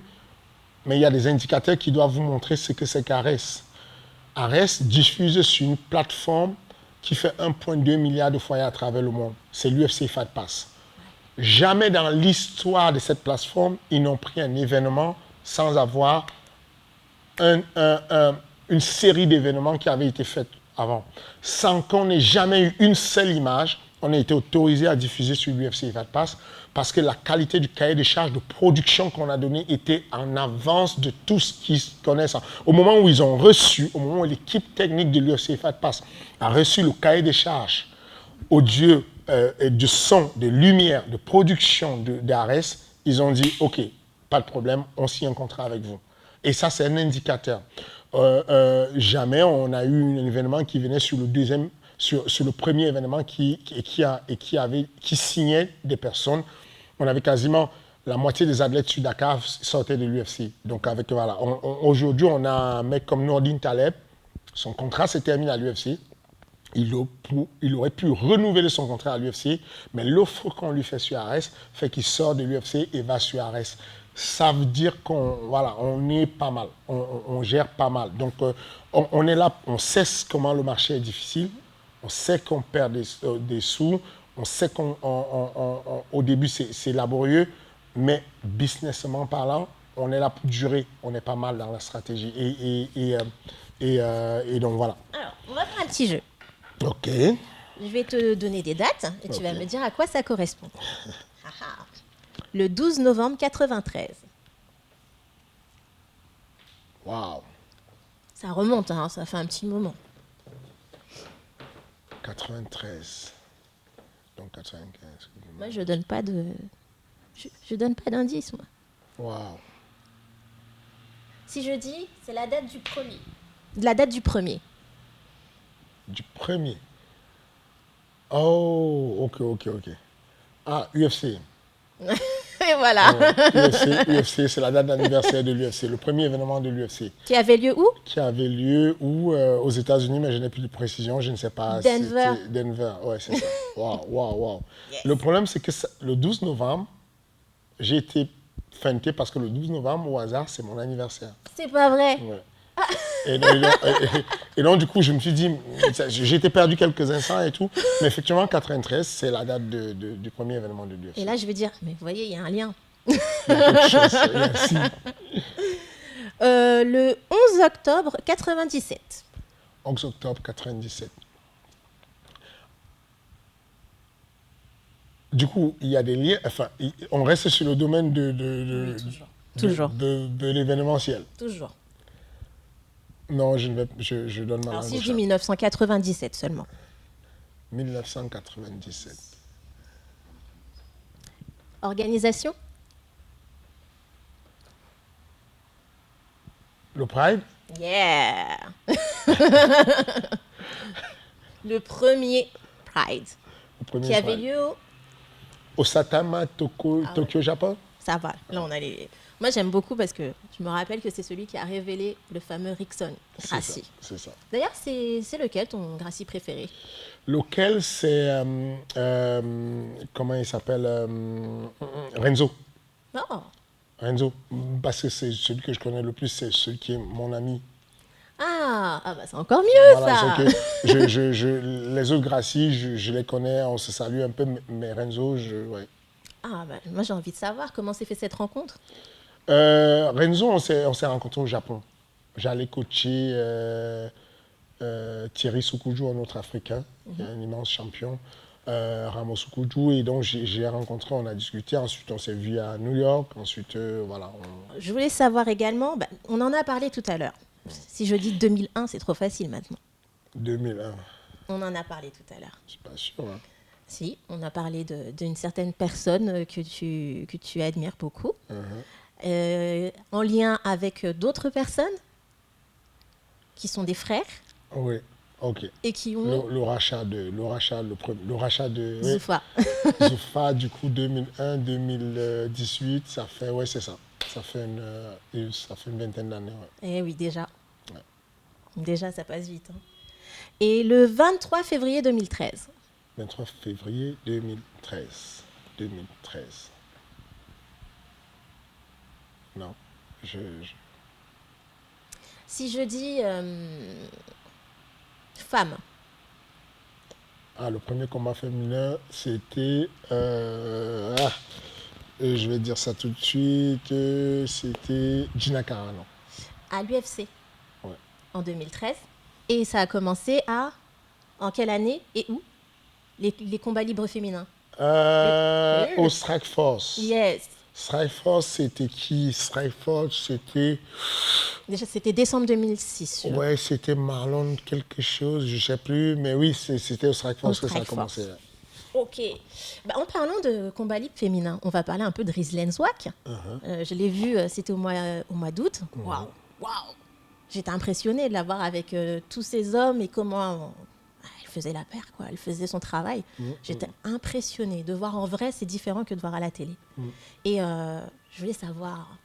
mais il y a des indicateurs qui doivent vous montrer ce que c'est qu'ARES. ARES diffuse sur une plateforme qui fait 1,2 milliard de foyers à travers le monde. C'est l'UFC Fight Pass. Jamais dans l'histoire de cette plateforme, ils n'ont pris un événement sans avoir une série d'événements qui avaient été faits avant. Sans qu'on n'ait jamais eu une seule image, on a été autorisé à diffuser sur l'UFC Fight Pass parce que la qualité du cahier de charges de production qu'on a donné était en avance de tout ce qu'ils connaissent. Au moment où ils ont reçu, au moment où l'équipe technique de l'UFC Fight Pass a reçu le cahier de charges audio, de son, de lumière, de production d'ARES, ils ont dit « Ok, pas de problème, on signe un contrat avec vous ». Et ça, c'est un indicateur. Jamais on a eu un événement qui venait sur le deuxième, sur le premier événement qui signait des personnes. On avait quasiment la moitié des athlètes sur Dakar sortaient de l'UFC. Donc voilà, aujourd'hui, on a un mec comme Nordin Taleb. Son contrat s'est terminé à l'UFC. Il aurait pu renouveler son contrat à l'UFC, mais l'offre qu'on lui fait sur ARES fait qu'il sort de l'UFC et va sur ARES. Ça veut dire qu'on est pas mal, on gère pas mal. Donc, on est là, on sait comment le marché est difficile, on sait qu'on perd des sous, on sait qu'au début, c'est laborieux, mais businessment parlant, on est là pour durer, on est pas mal dans la stratégie. Et donc, voilà. Alors, on va faire un petit jeu. Ok. Je vais te donner des dates et tu vas me dire à quoi ça correspond. Le 12 novembre 93. Waouh. Ça remonte, hein, ça fait un petit moment. 93. Donc 95. Moi, je donne pas de... Je donne pas d'indice, moi. Waouh. Si je dis, c'est la date du premier. La date du premier. Du premier. Oh, ok. Ah, UFC. Et voilà. UFC, c'est la date d'anniversaire de l'UFC, le premier événement de l'UFC. Qui avait lieu où? Qui avait lieu aux États-Unis, mais je n'ai plus de précision, je ne sais pas. Denver. Denver, ouais, c'est ça. Waouh. Yes. Le problème, c'est que le 12 novembre, j'ai été feinté parce que le 12 novembre, au hasard, c'est mon anniversaire. C'est pas vrai. Ouais. Et donc, du coup, je me suis dit, j'ai été perdu quelques instants et tout, mais effectivement, 93, c'est la date du premier événement de l'UFC. Et là, je vais dire, mais vous voyez, il y a un lien. Il y a quelque chose, merci. Le 11 octobre 97. 11 octobre 97. Du coup, il y a des liens, enfin, on reste sur le domaine Oui, toujours. de l'événementiel. Toujours. Non, je donne ma Alors, langue si au je chat. dis 1997 seulement. 1997. Organisation? Le Pride? Yeah. Le premier Pride. Le premier Qui avait Pride. lieu au... Osatama, Tokyo, Japon? Ça va, là on a les... Moi j'aime beaucoup parce que je me rappelle que c'est celui qui a révélé le fameux Rickson Gracie. C'est ça. D'ailleurs, c'est lequel ton Gracie préféré? Lequel, c'est... comment il s'appelle? Renzo. Oh. Renzo. Parce que c'est celui que je connais le plus, c'est celui qui est mon ami. Ah bah c'est encore mieux Voilà, ça. Les autres Gracie, je les connais, on se salue un peu, mais Renzo, ouais. Ah bah moi j'ai envie de savoir comment s'est fait cette rencontre. Renzo, on s'est rencontrés au Japon. J'allais coacher Thierry Soukoudjou, un autre Africain, un immense champion, Ramos Soukoudjou, et donc j'ai rencontré, on a discuté, ensuite on s'est vu à New York, ensuite voilà. Je voulais savoir également, on en a parlé tout à l'heure. Si je dis 2001, c'est trop facile maintenant. 2001. On en a parlé tout à l'heure. Je suis pas sûr. Hein. Si, on a parlé d'une certaine personne que tu admires beaucoup, en lien avec d'autres personnes qui sont des frères. Oui, ok. Et qui ont... Le rachat de Zoufa. Zoufa, du coup, 2001-2018, ça fait, ouais, c'est ça. Ça fait une vingtaine d'années. Ouais. Eh oui, déjà. Ouais. Déjà, ça passe vite. Hein. Et le 23 février 2013. 23 février 2013. 2013. Non, Si je dis femme. Ah, le premier combat féminin, c'était... je vais dire ça tout de suite. C'était Gina Carano. À l'UFC. Ouais. En 2013. Et ça a commencé en quelle année et où les combats libres féminins. Au Strike Force. Yes. Strike Force, c'était qui? Strike Force, c'était... Déjà, c'était décembre 2006. Ouais, c'était Marlon quelque chose, je ne sais plus. Mais oui, c'était au Strike Force que ça a commencé. Là. Ok. En parlant de combat libre féminin, on va parler un peu de Rizlen Zouak. Je l'ai vu, c'était au mois d'août. Waouh. J'étais impressionnée de la voir avec tous ces hommes et comment elle faisait la paire, quoi. Elle faisait son travail. J'étais impressionnée. De voir en vrai, c'est différent que de voir à la télé. Et je voulais savoir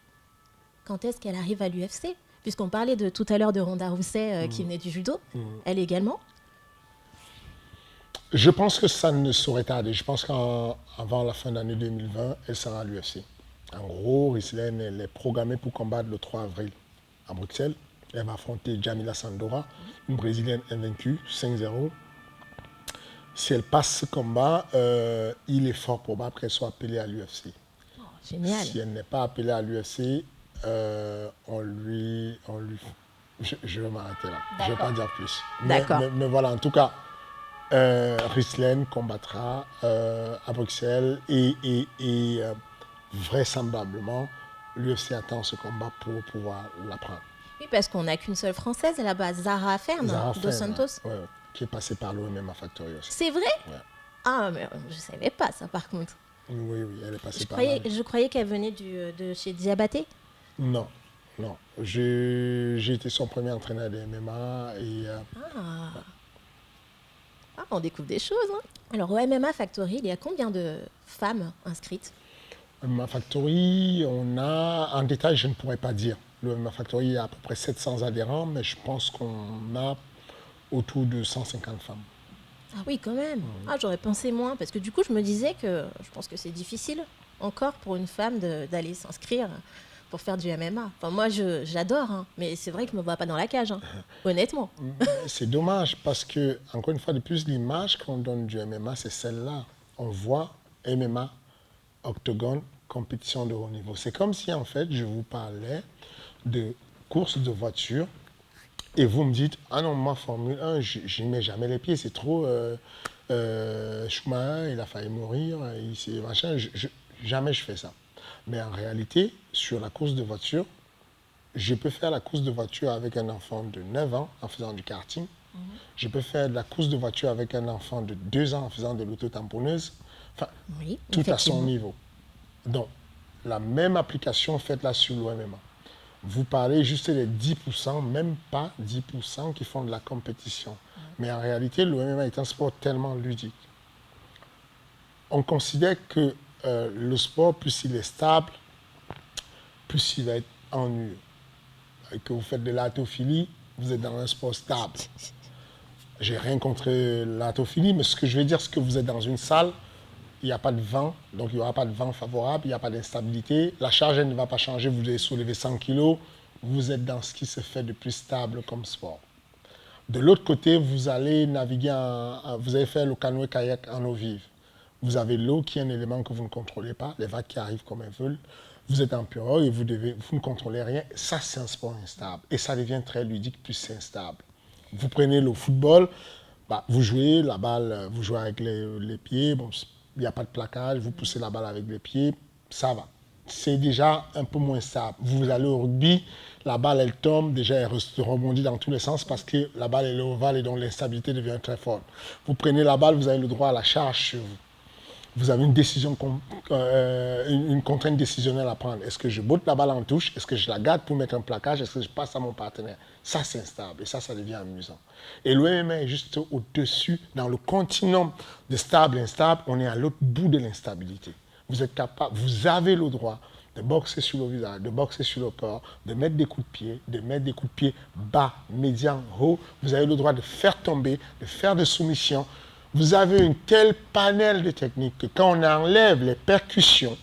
quand est-ce qu'elle arrive à l'UFC, puisqu'on parlait tout à l'heure de Ronda Rousey qui venait du judo. Elle également. Je pense que ça ne saurait tarder. Je pense qu'avant la fin d'année 2020, elle sera à l'UFC. En gros, Rizlen, elle est programmée pour combattre le 3 avril à Bruxelles. Elle va affronter Jamila Sandora, une Brésilienne invaincue, 5-0. Si elle passe ce combat, il est fort probable qu'elle soit appelée à l'UFC. Oh, génial. Si elle n'est pas appelée à l'UFC, je vais m'arrêter là. D'accord. Je ne vais pas dire plus. D'accord. Mais voilà, en tout cas, Rizlen combattra à Bruxelles et vraisemblablement, l'UFC attend ce combat pour pouvoir la prendre. Oui, parce qu'on n'a qu'une seule Française là-bas, Zara Fern, Dos Santos. Ouais, qui est passée par l'OMMA Factory aussi. C'est vrai? Ouais. Ah, mais je ne savais pas ça par contre. Oui, elle est passée par là. Je croyais qu'elle venait de chez Diabaté. Non. J'ai été son premier entraîneur de MMA et... on découvre des choses. Hein. Alors, au MMA Factory, il y a combien de femmes inscrites? MMA Factory, on a... En détail, je ne pourrais pas dire. Le MMA Factory, il y a à peu près 700 adhérents, mais je pense qu'on a autour de 150 femmes. Ah oui, quand même. J'aurais pensé moins, parce que du coup, je me disais que je pense que c'est difficile encore pour une femme d'aller s'inscrire pour faire du MMA. Enfin, moi, j'adore, hein, mais c'est vrai que je ne me vois pas dans la cage, hein, honnêtement. C'est dommage, parce que, encore une fois de plus, l'image qu'on donne du MMA, c'est celle-là. On voit MMA, octogone, compétition de haut niveau. C'est comme si, en fait, je vous parlais de course de voiture et vous me dites, ah non, moi, Formule 1, je n'y mets jamais les pieds, c'est trop... Schumacher, il a failli mourir, machin, jamais je fais ça. Mais en réalité, sur la course de voiture, je peux faire la course de voiture avec un enfant de 9 ans en faisant du karting. Je peux faire la course de voiture avec un enfant de 2 ans en faisant de l'auto-tamponneuse. Enfin, oui, tout à son niveau. Donc, la même application faite là sur l'OMMA. Vous parlez juste des 10%, même pas 10% qui font de la compétition. Mais en réalité, l'OMMA est un sport tellement ludique. On considère que le sport, plus il est stable, plus il va être ennuyeux. Et que vous faites de l'haltérophilie, vous êtes dans un sport stable. J'ai rien contre l'haltérophilie, mais ce que je veux dire, c'est que vous êtes dans une salle, il n'y a pas de vent, donc il n'y aura pas de vent favorable, il n'y a pas d'instabilité. La charge, elle ne va pas changer, vous devez soulever 100 kg. Vous êtes dans ce qui se fait de plus stable comme sport. De l'autre côté, vous allez naviguer, vous allez faire le canoë-kayak en eau vive. Vous avez l'eau qui est un élément que vous ne contrôlez pas, les vagues qui arrivent comme elles veulent. Vous êtes en pirogue et vous ne contrôlez rien. Ça, c'est un sport instable. Et ça devient très ludique, plus c'est instable. Vous prenez le football, bah, vous jouez, la balle, vous jouez avec les pieds, bon, il n'y a pas de plaquage, vous poussez la balle avec les pieds, ça va. C'est déjà un peu moins stable. Vous allez au rugby, la balle elle tombe, déjà elle rebondit dans tous les sens parce que la balle elle est ovale et donc l'instabilité devient très forte. Vous prenez la balle, vous avez le droit à la charge sur vous. Vous avez une décision, une contrainte décisionnelle à prendre. Est-ce que je botte la balle en touche? Est-ce que je la garde pour mettre un plaquage? Est-ce que je passe à mon partenaire? Ça, c'est instable et ça devient amusant. Et le MMA est juste au-dessus, dans le continuum de stable et instable, on est à l'autre bout de l'instabilité. Vous êtes capable, vous avez le droit de boxer sur le visage, de boxer sur le corps, de mettre des coups de pied, de mettre des coups de pied bas, médian, haut. Vous avez le droit de faire tomber, de faire des soumissions. Vous avez un tel panel de techniques que quand on enlève les percussions,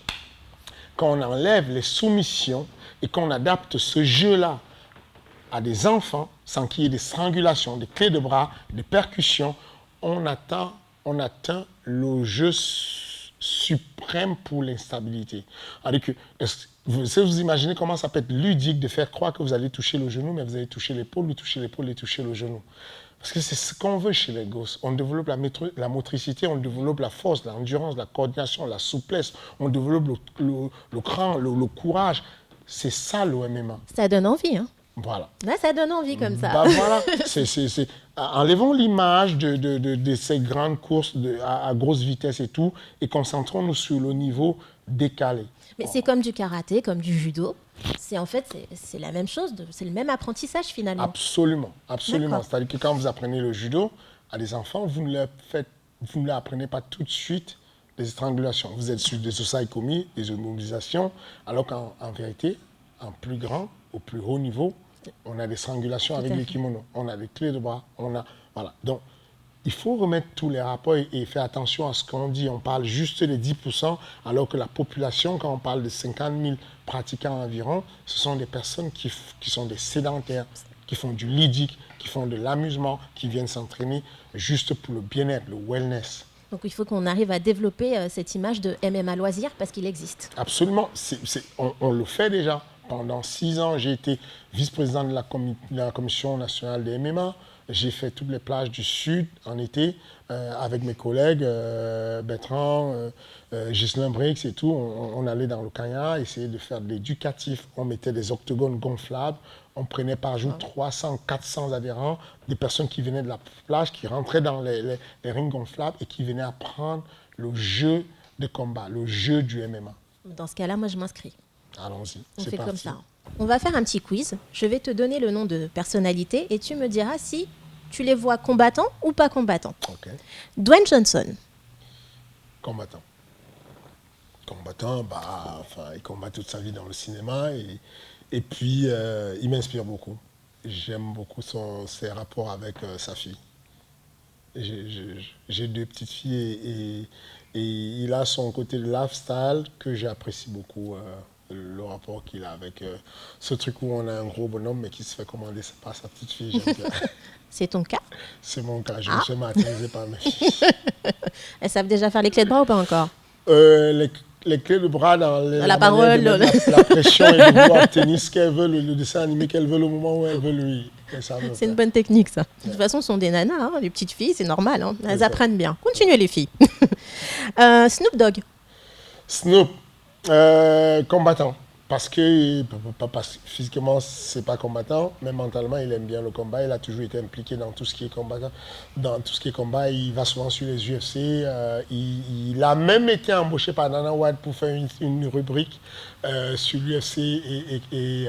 quand on enlève les soumissions et qu'on adapte ce jeu-là à des enfants, sans qu'il y ait des strangulations, des clés de bras, des percussions, on atteint le jeu suprême pour l'instabilité. Vous imaginez comment ça peut être ludique de faire croire que vous allez toucher le genou, mais vous allez toucher l'épaule, toucher l'épaule et toucher le genou. Parce que c'est ce qu'on veut chez les gosses. On développe la motricité, on développe la force, l'endurance, la coordination, la souplesse, on développe le cran, le courage. C'est ça le MMA. Ça donne envie, hein? Voilà. Là, ça donne envie comme ça. Bah voilà. Enlevons l'image de ces grandes courses à grosse vitesse et tout, et concentrons-nous sur le niveau décalé. Mais c'est comme du karaté, comme du judo. En fait, c'est la même chose, c'est le même apprentissage finalement. Absolument, absolument. C'est-à-dire que quand vous apprenez le judo à des enfants, vous ne leur apprenez pas tout de suite des étrangulations. Vous êtes sur des osaïkomi, des immobilisations, alors qu'en vérité, en plus grand, au plus haut niveau, on a des strangulations avec les kimonos, on a des clés de bras, voilà. Donc, il faut remettre tous les rapports et faire attention à ce qu'on dit. On parle juste des 10%, alors que la population, quand on parle de 50 000 pratiquants environ, ce sont des personnes qui sont des sédentaires, qui font du ludique, qui font de l'amusement, qui viennent s'entraîner juste pour le bien-être, le wellness. Donc il faut qu'on arrive à développer cette image de MMA loisir parce qu'il existe. Absolument, on le fait déjà. Pendant 6 ans, j'ai été vice-président de la Commission nationale des MMA. J'ai fait toutes les plages du Sud en été avec mes collègues, Bertrand, Ghislain Brix et tout. On allait dans le Kenya essayer de faire de l'éducatif. On mettait des octogones gonflables. On prenait par jour 300, 400 adhérents, des personnes qui venaient de la plage, qui rentraient dans les rings gonflables et qui venaient apprendre le jeu de combat, le jeu du MMA. Dans ce cas-là, moi, je m'inscris. Allons-y, on fait parti. Comme ça. On va faire un petit quiz. Je vais te donner le nom de personnalités et tu me diras si tu les vois combattants ou pas combattants. Okay. Dwayne Johnson. Combattant. Combattant, il combat toute sa vie dans le cinéma et puis il m'inspire beaucoup. J'aime beaucoup ses rapports avec sa fille. J'ai 2 petites filles et il a son côté de lifestyle que j'apprécie beaucoup. Le rapport qu'il a avec ce truc où on a un gros bonhomme mais qui se fait commander par sa petite fille. J'aime bien. C'est ton cas? C'est mon cas. Je me suis martyrisé par mes filles. Elles savent déjà faire les clés de bras ou pas encore? Les clés de bras dans la parole. La pression et de pouvoir obtenir ce qu'elles veulent, le dessin animé qu'elles veulent au moment où elles veulent lui. C'est une bonne technique, ça. De toute façon, ce sont des nanas, hein, les petites filles, c'est normal. Hein. Elles apprennent bien. Continuez, les filles. Snoop Dogg. Snoop, combattant. Parce que physiquement, c'est pas combattant, mais mentalement, il aime bien le combat. Il a toujours été impliqué dans tout ce qui est combattant. Dans tout ce qui est combat, il va souvent sur les UFC. Il a même été embauché par Dana White pour faire une rubrique sur l'UFC et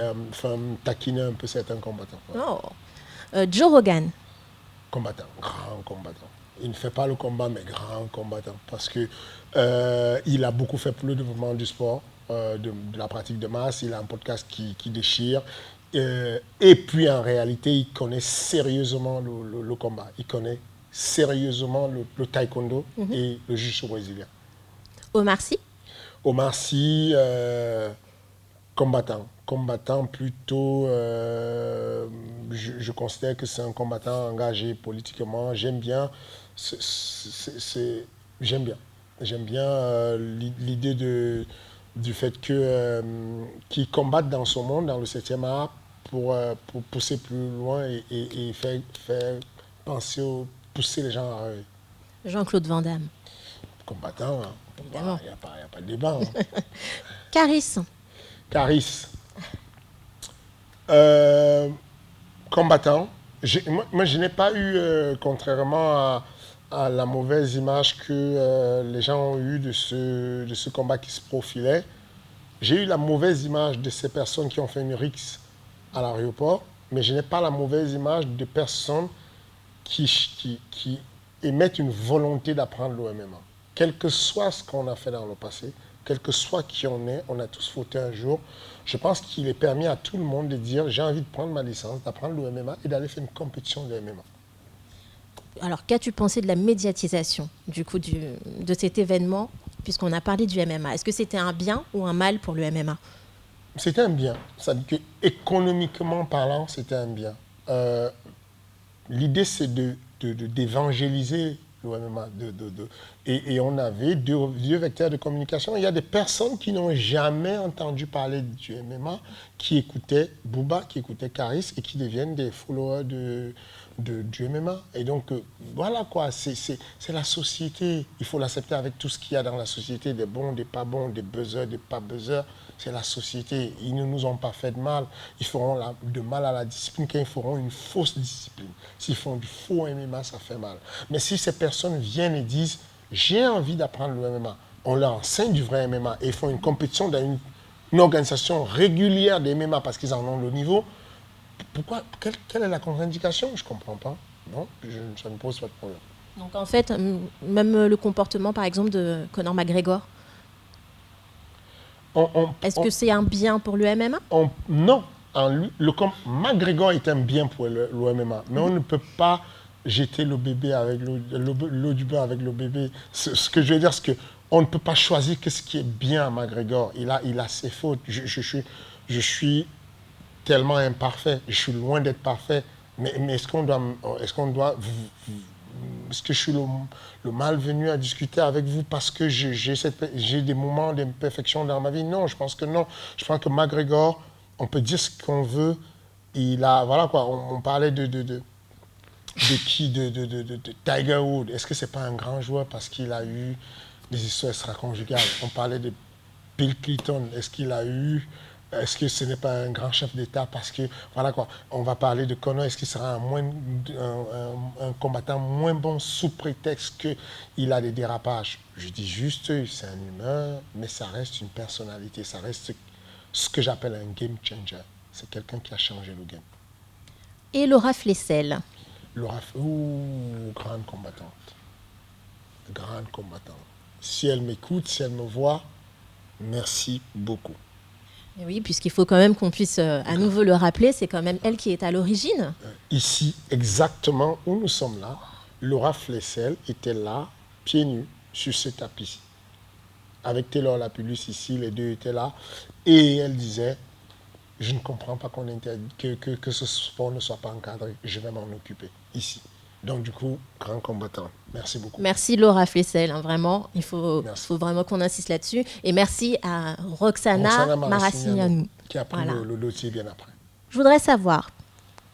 taquiner un peu certains combattants. Ouais. Oh. Joe Rogan. Combattant, grand combattant. Il ne fait pas le combat, mais grand combattant. Parce que il a beaucoup fait pour le développement du sport. De la pratique de masse, il a un podcast qui déchire. Et puis en réalité, il connaît sérieusement le combat. Il connaît sérieusement le taekwondo et le jiu-jitsu brésilien. Omar Sy. Omar Sy, combattant. Combattant plutôt, je considère que c'est un combattant engagé politiquement. J'aime bien. J'aime bien l'idée du fait qu'ils combattent dans ce monde, dans le 7e art, pour pousser plus loin et faire pousser les gens à rêver. Jean-Claude Van Damme, Combattant, hein. évidemment. Il n'y a pas de débat. Hein. Caris, Caris, euh, combattant. Moi, je n'ai pas eu, contrairement à la mauvaise image que les gens ont eue de ce combat qui se profilait, j'ai eu la mauvaise image de ces personnes qui ont fait une rixe à l'aéroport, mais je n'ai pas la mauvaise image de personnes qui émettent une volonté d'apprendre l'OMMA. Quel que soit ce qu'on a fait dans le passé, quel que soit qui on est, on a tous fauté un jour. Je pense qu'il est permis à tout le monde de dire j'ai envie de prendre ma licence, d'apprendre l'OMMA et d'aller faire une compétition de MMA. alors qu'as-tu pensé de la médiatisation du coup de cet événement, puisqu'on a parlé du MMA? Est-ce que c'était un bien ou un mal pour le MMA? C'était un bien. Ça veut dire qu'économiquement parlant, c'était un bien. Euh, L'idée, c'est d'évangéliser le MMA. Et on avait deux vecteurs de communication. Il y a des personnes qui n'ont jamais entendu parler du MMA, qui écoutaient Booba, qui écoutaient Caris et qui deviennent des followers du MMA. Et donc, voilà quoi, c'est la société. Il faut l'accepter avec tout ce qu'il y a dans la société, des bons, des pas bons, des buzzers, des pas buzzers. C'est la société. Ils ne nous ont pas fait de mal. Ils feront de mal à la discipline quand ils feront une fausse discipline. S'ils font du faux MMA, ça fait mal. Mais si ces personnes viennent et disent j'ai envie d'apprendre le MMA, on leur enseigne du vrai MMA et ils font une compétition dans une organisation régulière des MMA parce qu'ils en ont le niveau, pourquoi, quelle est la contre-indication? Je ne comprends pas. Non, ça ne pose pas de problème. Donc en fait, même le comportement par exemple de Conor McGregor, est-ce que c'est un bien pour le MMA? Non, McGregor est un bien pour le MMA, mais on ne peut pas jeter le bébé avec l'eau du bain avec le bébé. Ce que je veux dire, c'est qu'on ne peut pas choisir ce qui est bien à McGregor. Il a ses fautes. Je suis tellement imparfait. Je suis loin d'être parfait. Mais est-ce que je suis le malvenu à discuter avec vous parce que j'ai des moments d'imperfection dans ma vie? Non, je pense que non. Je pense que McGregor, on peut dire ce qu'on veut. Il a, voilà quoi, on parlait de Tiger Woods. Est-ce que c'est pas un grand joueur parce qu'il a eu des histoires extra-conjugales? On parlait de Bill Clinton. Est-ce que ce n'est pas un grand chef d'État parce que, voilà quoi, on va parler de Conor, est-ce qu'il sera un combattant moins bon sous prétexte qu'il a des dérapages? Je dis juste, c'est un humain, mais ça reste une personnalité, ça reste ce que j'appelle un game changer. C'est quelqu'un qui a changé le game. Et Laura Flessel. Laura, grande combattante. Grande combattante. Si elle m'écoute, si elle me voit, merci beaucoup. Et oui, puisqu'il faut quand même qu'on puisse à nouveau le rappeler, c'est quand même elle qui est à l'origine. Ici, exactement où nous sommes là, Laura Flessel était là, pieds nus, sur ce tapis. Avec Taylor Lapillus ici, les deux étaient là. Et elle disait, je ne comprends pas que ce sport ne soit pas encadré. Je vais m'en occuper ici. Donc du coup, grand combattant. Merci beaucoup. Merci Laura Flessel, hein, vraiment. Il faut vraiment qu'on insiste là-dessus. Et merci à Roxana Maracineanu. Qui a pris le dossier bien après. Je voudrais savoir,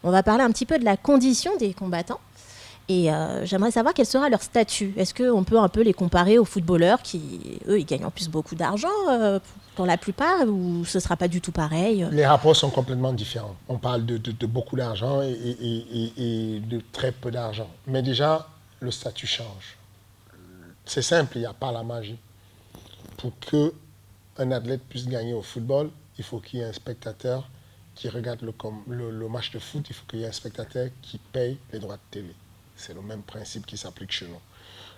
on va parler un petit peu de la condition des combattants. Et j'aimerais savoir quel sera leur statut. Est-ce qu'on peut un peu les comparer aux footballeurs qui, eux, ils gagnent en plus beaucoup d'argent pour la plupart, ou ce ne sera pas du tout pareil? Les rapports sont complètement différents. On parle de beaucoup d'argent et de très peu d'argent. Mais déjà, le statut change. C'est simple, il n'y a pas la magie. Pour qu'un athlète puisse gagner au football, il faut qu'il y ait un spectateur qui regarde le match de foot, il faut qu'il y ait un spectateur qui paye les droits de télé. C'est le même principe qui s'applique chez nous.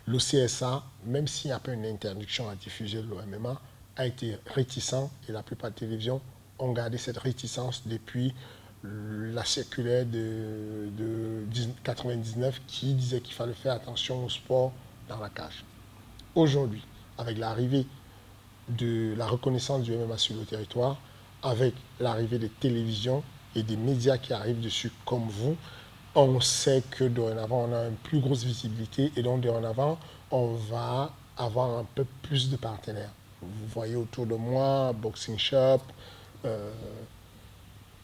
Le CSA, même s'il n'y a pas une interdiction à diffuser le MMA, a été réticent et la plupart des télévisions ont gardé cette réticence depuis la circulaire de 1999 qui disait qu'il fallait faire attention au sport dans la cage. Aujourd'hui, avec l'arrivée de la reconnaissance du MMA sur le territoire, avec l'arrivée des télévisions et des médias qui arrivent dessus comme vous, on sait que dorénavant, on a une plus grosse visibilité et donc dorénavant, on va avoir un peu plus de partenaires. Vous voyez autour de moi, Boxing Shop,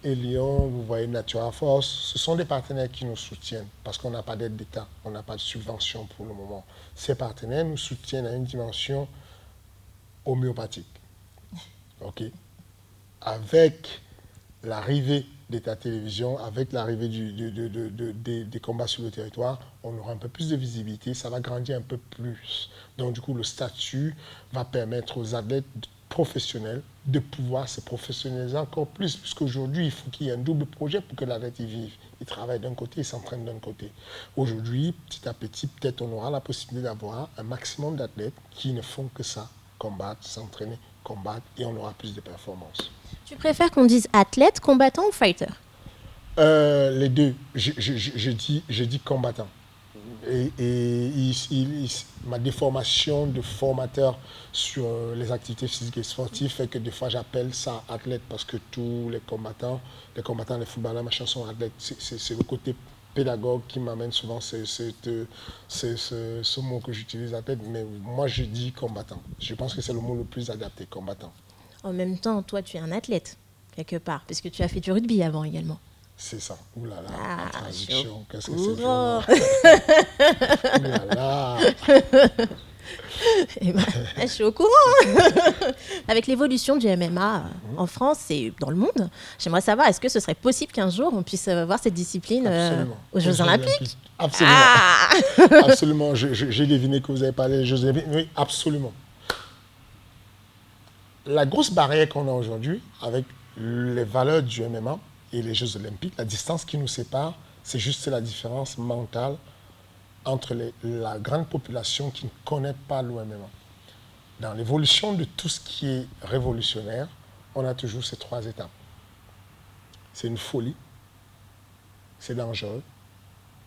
et Lyon, vous voyez Natura Force, ce sont des partenaires qui nous soutiennent parce qu'on n'a pas d'aide d'État, on n'a pas de subvention pour le moment. Ces partenaires nous soutiennent à une dimension homéopathique. Ok. Avec l'arrivée d'État-télévision, avec l'arrivée des combats sur le territoire, on aura un peu plus de visibilité, ça va grandir un peu plus. Donc du coup, le statut va permettre aux athlètes professionnels de pouvoir se professionnaliser encore plus, puisqu'aujourd'hui, il faut qu'il y ait un double projet pour que l'athlète y vive. Il travaille d'un côté, il s'entraîne d'un côté. Aujourd'hui, petit à petit, peut-être on aura la possibilité d'avoir un maximum d'athlètes qui ne font que ça, combattre, s'entraîner, combattre, et on aura plus de performances. Tu préfères qu'on dise athlète, combattant ou fighter? Les deux. Je dis combattant. Ma déformation de formateur sur les activités physiques et sportives fait que des fois j'appelle ça athlète parce que tous les combattants, les footballeurs, machin, sont athlètes. C'est le côté pédagogue qui m'amène souvent ce mot que j'utilise, athlète, mais moi je dis combattant. Je pense que c'est le mot le plus adapté, combattant. En même temps, toi, tu es un athlète, quelque part, puisque tu as fait du rugby avant également. C'est ça. Ouh là là, Ah, la traduction, qu'est-ce que courant. c'est violent. Ouh là là. Eh ben, je suis au courant. Avec l'évolution du MMA en France et dans le monde, j'aimerais savoir, est-ce que ce serait possible qu'un jour on puisse voir cette discipline aux Jeux Olympiques? Absolument. Ah Absolument. J'ai deviné que vous avez parlé des Jeux Olympiques. Oui, absolument. La grosse barrière qu'on a aujourd'hui avec les valeurs du MMA et les Jeux Olympiques, la distance qui nous sépare, c'est juste la différence mentale entre la grande population qui ne connaît pas le MMA. Dans l'évolution de tout ce qui est révolutionnaire, on a toujours ces trois étapes. C'est une folie, c'est dangereux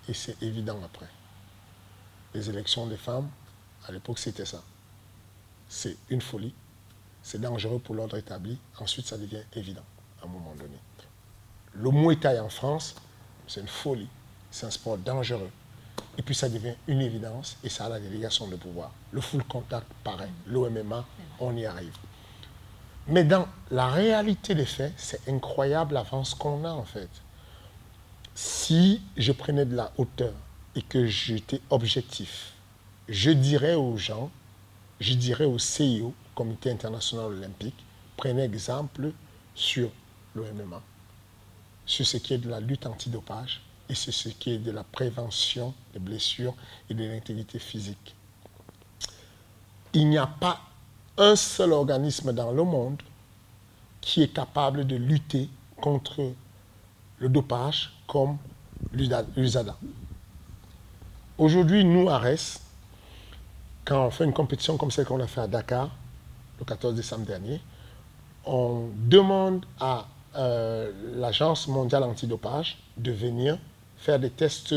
et c'est évident après. Les élections des femmes, à l'époque, c'était ça. C'est une folie, c'est dangereux pour l'ordre établi, ensuite ça devient évident à un moment donné. Le Muay Thai en France, c'est une folie, c'est un sport dangereux. Et puis ça devient une évidence et ça a la délégation de pouvoir. Le full contact, pareil. L'OMMA, on y arrive. Mais dans la réalité des faits, c'est incroyable l'avance qu'on a en fait. Si je prenais de la hauteur et que j'étais objectif, je dirais aux gens, je dirais au CIO, Comité international olympique, prenez exemple sur l'OMMA, sur ce qui est de la lutte antidopage et sur ce qui est de la prévention des blessures et de l'intégrité physique. Il n'y a pas un seul organisme dans le monde qui est capable de lutter contre le dopage comme l'USADA. Aujourd'hui, nous, à RES, quand on fait une compétition comme celle qu'on a fait à Dakar, le 14 décembre dernier, on demande à l'Agence mondiale antidopage de venir faire des tests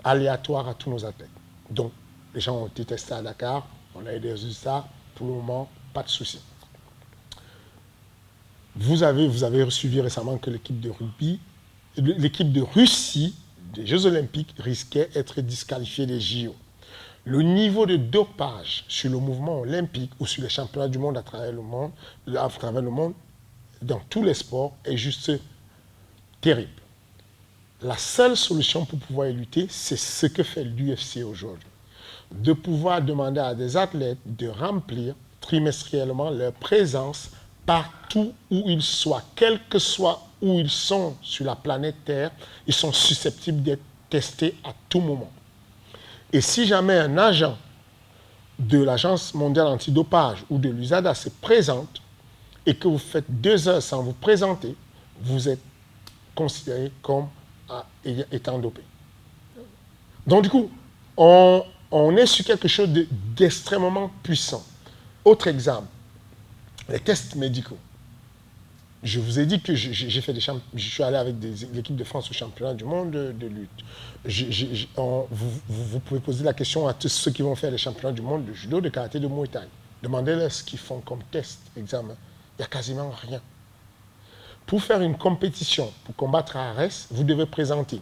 aléatoires à tous nos athlètes. Donc, les gens ont été testés à Dakar, on a eu des résultats, pour le moment, pas de souci. Vous avez suivi récemment que l'équipe de rugby, l'équipe de Russie des Jeux Olympiques risquait d'être disqualifiée des JO. Le niveau de dopage sur le mouvement olympique ou sur les championnats du monde à travers le monde, dans tous les sports, est juste terrible. La seule solution pour pouvoir y lutter, c'est ce que fait l'UFC aujourd'hui. De pouvoir demander à des athlètes de remplir trimestriellement leur présence partout où ils soient, quel que soit où ils sont sur la planète Terre, ils sont susceptibles d'être testés à tout moment. Et si jamais un agent de l'Agence mondiale antidopage ou de l'USADA se présente et que vous faites 2 heures sans vous présenter, vous êtes considéré comme étant dopé. Donc du coup, on est sur quelque chose d'extrêmement puissant. Autre exemple, les tests médicaux. Je vous ai dit que j'ai fait je suis allé avec l'équipe de France au championnat du monde de lutte. Vous pouvez poser la question à tous ceux qui vont faire les championnats du monde de judo, de karaté, de muay thai. Demandez-leur ce qu'ils font comme test, examen. Il n'y a quasiment rien. Pour faire une compétition, pour combattre à ARES, vous devez présenter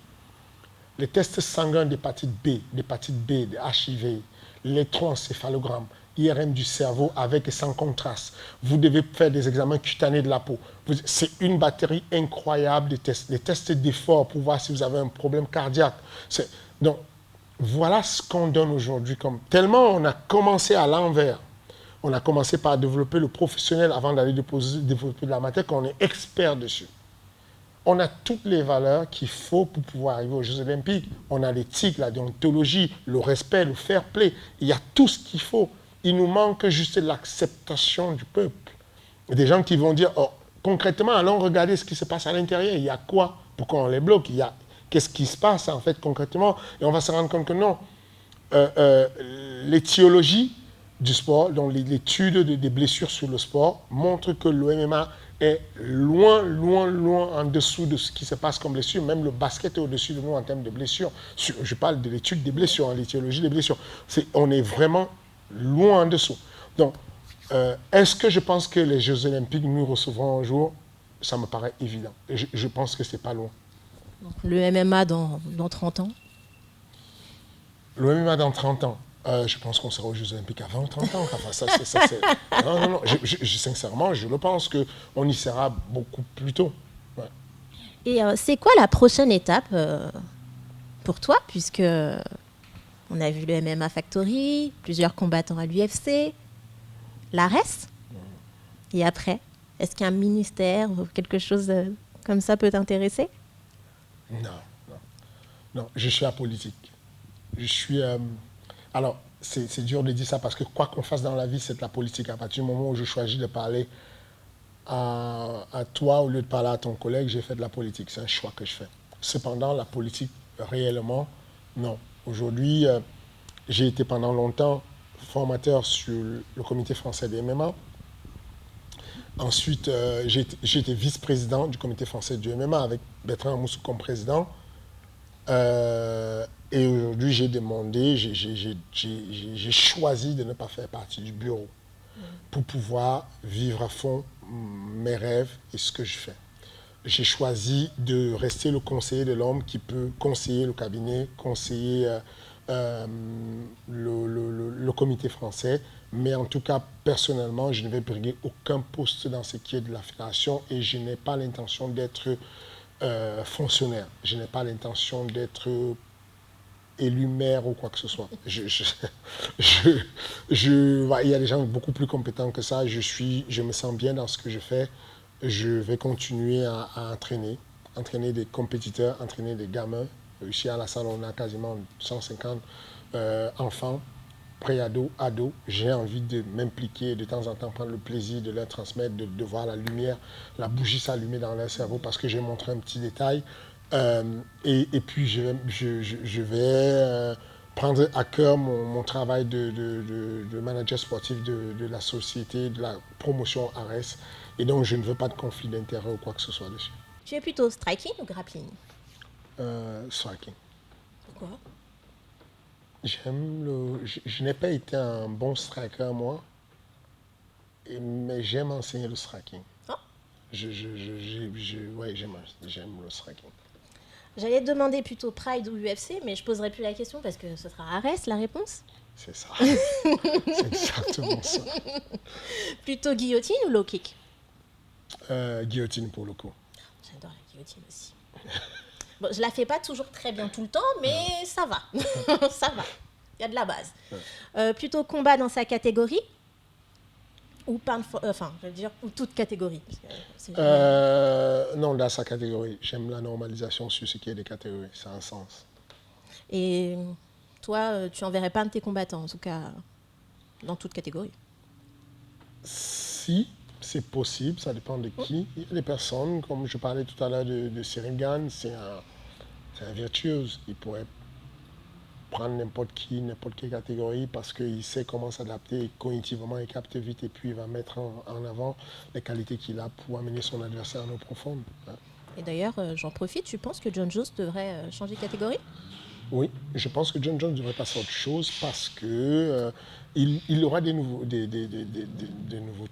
les tests sanguins d'hépatite B, de HIV, l'électroencéphalogramme, IRM du cerveau avec et sans contraste. Vous devez faire des examens cutanés de la peau. C'est une batterie incroyable de tests. Les tests d'effort pour voir si vous avez un problème cardiaque. Donc, voilà ce qu'on donne aujourd'hui. Tellement on a commencé à l'envers. On a commencé par développer le professionnel avant d'aller développer de la matière, qu'on est expert dessus. On a toutes les valeurs qu'il faut pour pouvoir arriver aux Jeux Olympiques. On a l'éthique, la déontologie, le respect, le fair play. Il y a tout ce qu'il faut. Il nous manque juste l'acceptation du peuple. Il y a des gens qui vont dire, oh, concrètement, allons regarder ce qui se passe à l'intérieur. Il y a quoi? Pourquoi on les bloque? Qu'est-ce qui se passe en fait concrètement? Et on va se rendre compte que non. L'étiologie du sport, donc l'étude des blessures sur le sport, montre que le MMA est loin, loin, loin en dessous de ce qui se passe comme blessure. Même le basket est au-dessus de nous en termes de blessures. Je parle de l'étude des blessures, l'étiologie des blessures. On est vraiment loin en dessous. Donc, est-ce que je pense que les Jeux Olympiques nous recevront un jour? Ça me paraît évident. Je pense que ce n'est pas loin. Donc, le MMA dans 30 ans? Le MMA dans 30 ans. Je pense qu'on sera aux Jeux Olympiques avant 30 ans. Enfin, non. Sincèrement, je le pense qu'on y sera beaucoup plus tôt. Ouais. Et c'est quoi la prochaine étape pour toi, puisque on a vu le MMA Factory, plusieurs combattants à l'UFC, l'ARES, et après, est-ce qu'un ministère ou quelque chose comme ça peut t'intéresser? Non, je suis apolitique. Je suis... Alors, c'est dur de dire ça parce que quoi qu'on fasse dans la vie, c'est de la politique. À partir du moment où je choisis de parler à toi au lieu de parler à ton collègue, j'ai fait de la politique. C'est un choix que je fais. Cependant, la politique, réellement, non. Aujourd'hui, j'ai été pendant longtemps formateur sur le comité français des MMA. Ensuite, j'ai été vice-président du comité français du MMA avec Bertrand Amoussou comme président. Et aujourd'hui, j'ai choisi de ne pas faire partie du bureau pour pouvoir vivre à fond mes rêves et ce que je fais. J'ai choisi de rester le conseiller de l'homme qui peut conseiller le cabinet, conseiller le comité français. Mais en tout cas, personnellement, je ne vais briguer aucun poste dans ce qui est de la fédération et je n'ai pas l'intention d'être fonctionnaire. Je n'ai pas l'intention d'être élu maire ou quoi que ce soit. Il y a des gens beaucoup plus compétents que ça. Je me sens bien dans ce que je fais. Je vais continuer à entraîner des compétiteurs, entraîner des gamins. Ici à la salle, on a quasiment 150 enfants, pré-ados, ados. J'ai envie de m'impliquer, de temps en temps prendre le plaisir de leur transmettre, de voir la lumière, la bougie s'allumer dans leur cerveau parce que j'ai montré un petit détail. Et puis je vais prendre à cœur mon travail de manager sportif de la société, de la promotion ARES. Et donc je ne veux pas de conflit d'intérêt ou quoi que ce soit dessus. Tu es plutôt striking ou grappling? Striking. Pourquoi? Je n'ai pas été un bon striker, moi, mais j'aime enseigner le striking. Oh. Ouais, j'aime le striking. J'allais te demander plutôt Pride ou UFC, mais je poserai plus la question parce que ce sera Ares la réponse. C'est ça. C'est exactement ça. Plutôt guillotine ou low kick? Guillotine pour le coup. J'adore la guillotine aussi. Bon, je la fais pas toujours très bien tout le temps, mais ça va. Ça va. Il y a de la base. Plutôt combat dans sa catégorie ou je veux dire, ou toute catégorie Non, dans sa catégorie. J'aime la normalisation sur ce qui est des catégories. Ça a un sens. Et toi, tu enverrais pas un de tes combattants, en tout cas, dans toute catégorie? Si, c'est possible. Ça dépend de qui. Il y a des personnes, comme je parlais tout à l'heure de Cyril Gane, c'est un virtuose. Il pourrait prendre n'importe quelle catégorie parce qu'il sait comment s'adapter cognitivement, il capte vite et puis il va mettre en avant les qualités qu'il a pour amener son adversaire en eau profonde. Et d'ailleurs, j'en profite, tu penses que John Jones devrait changer de catégorie? Oui, je pense que John Jones devrait passer à autre chose parce que il aura des nouveaux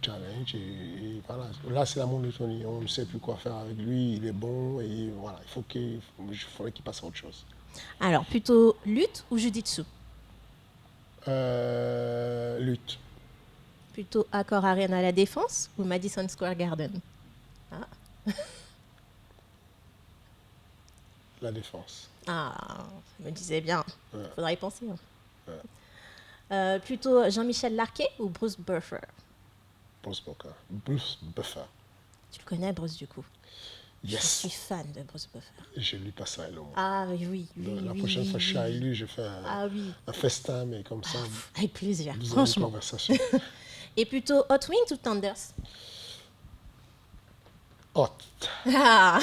challenges et voilà. Là, c'est la monotonie. On ne sait plus quoi faire avec lui. Il est bon et voilà. Il faudrait qu'il passe à autre chose. Alors, plutôt lutte ou jiu-jitsu? Lutte. Plutôt Accor Arena à la Défense ou Madison Square Garden? Ah, La Défense. ah, je me disais bien. Ouais. Faudra y penser. Hein. Ouais. Plutôt Jean-Michel Larquet ou Bruce Buffer? Bruce Buffer. Bruce Buffer. Tu le connais, Bruce, du coup? Je suis Yes. fan de Bruce Buffer. Je lui passerai le mot. Ah oui, oui, La oui, prochaine oui, fois que je suis oui, avec oui. lui, je fais Ah oui, un festin, mais comme ça, avec plaisir, vous aurez une franchement. conversation. Et plutôt Hot Wings ou Thunders? Hot. Ah.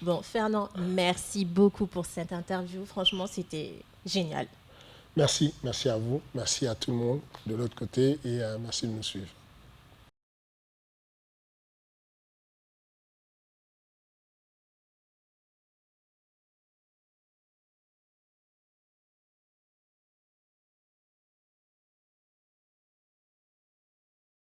Bon, Fernand, merci beaucoup pour cette interview. Franchement, c'était génial. Merci à vous, merci à tout le monde de l'autre côté et merci de nous suivre.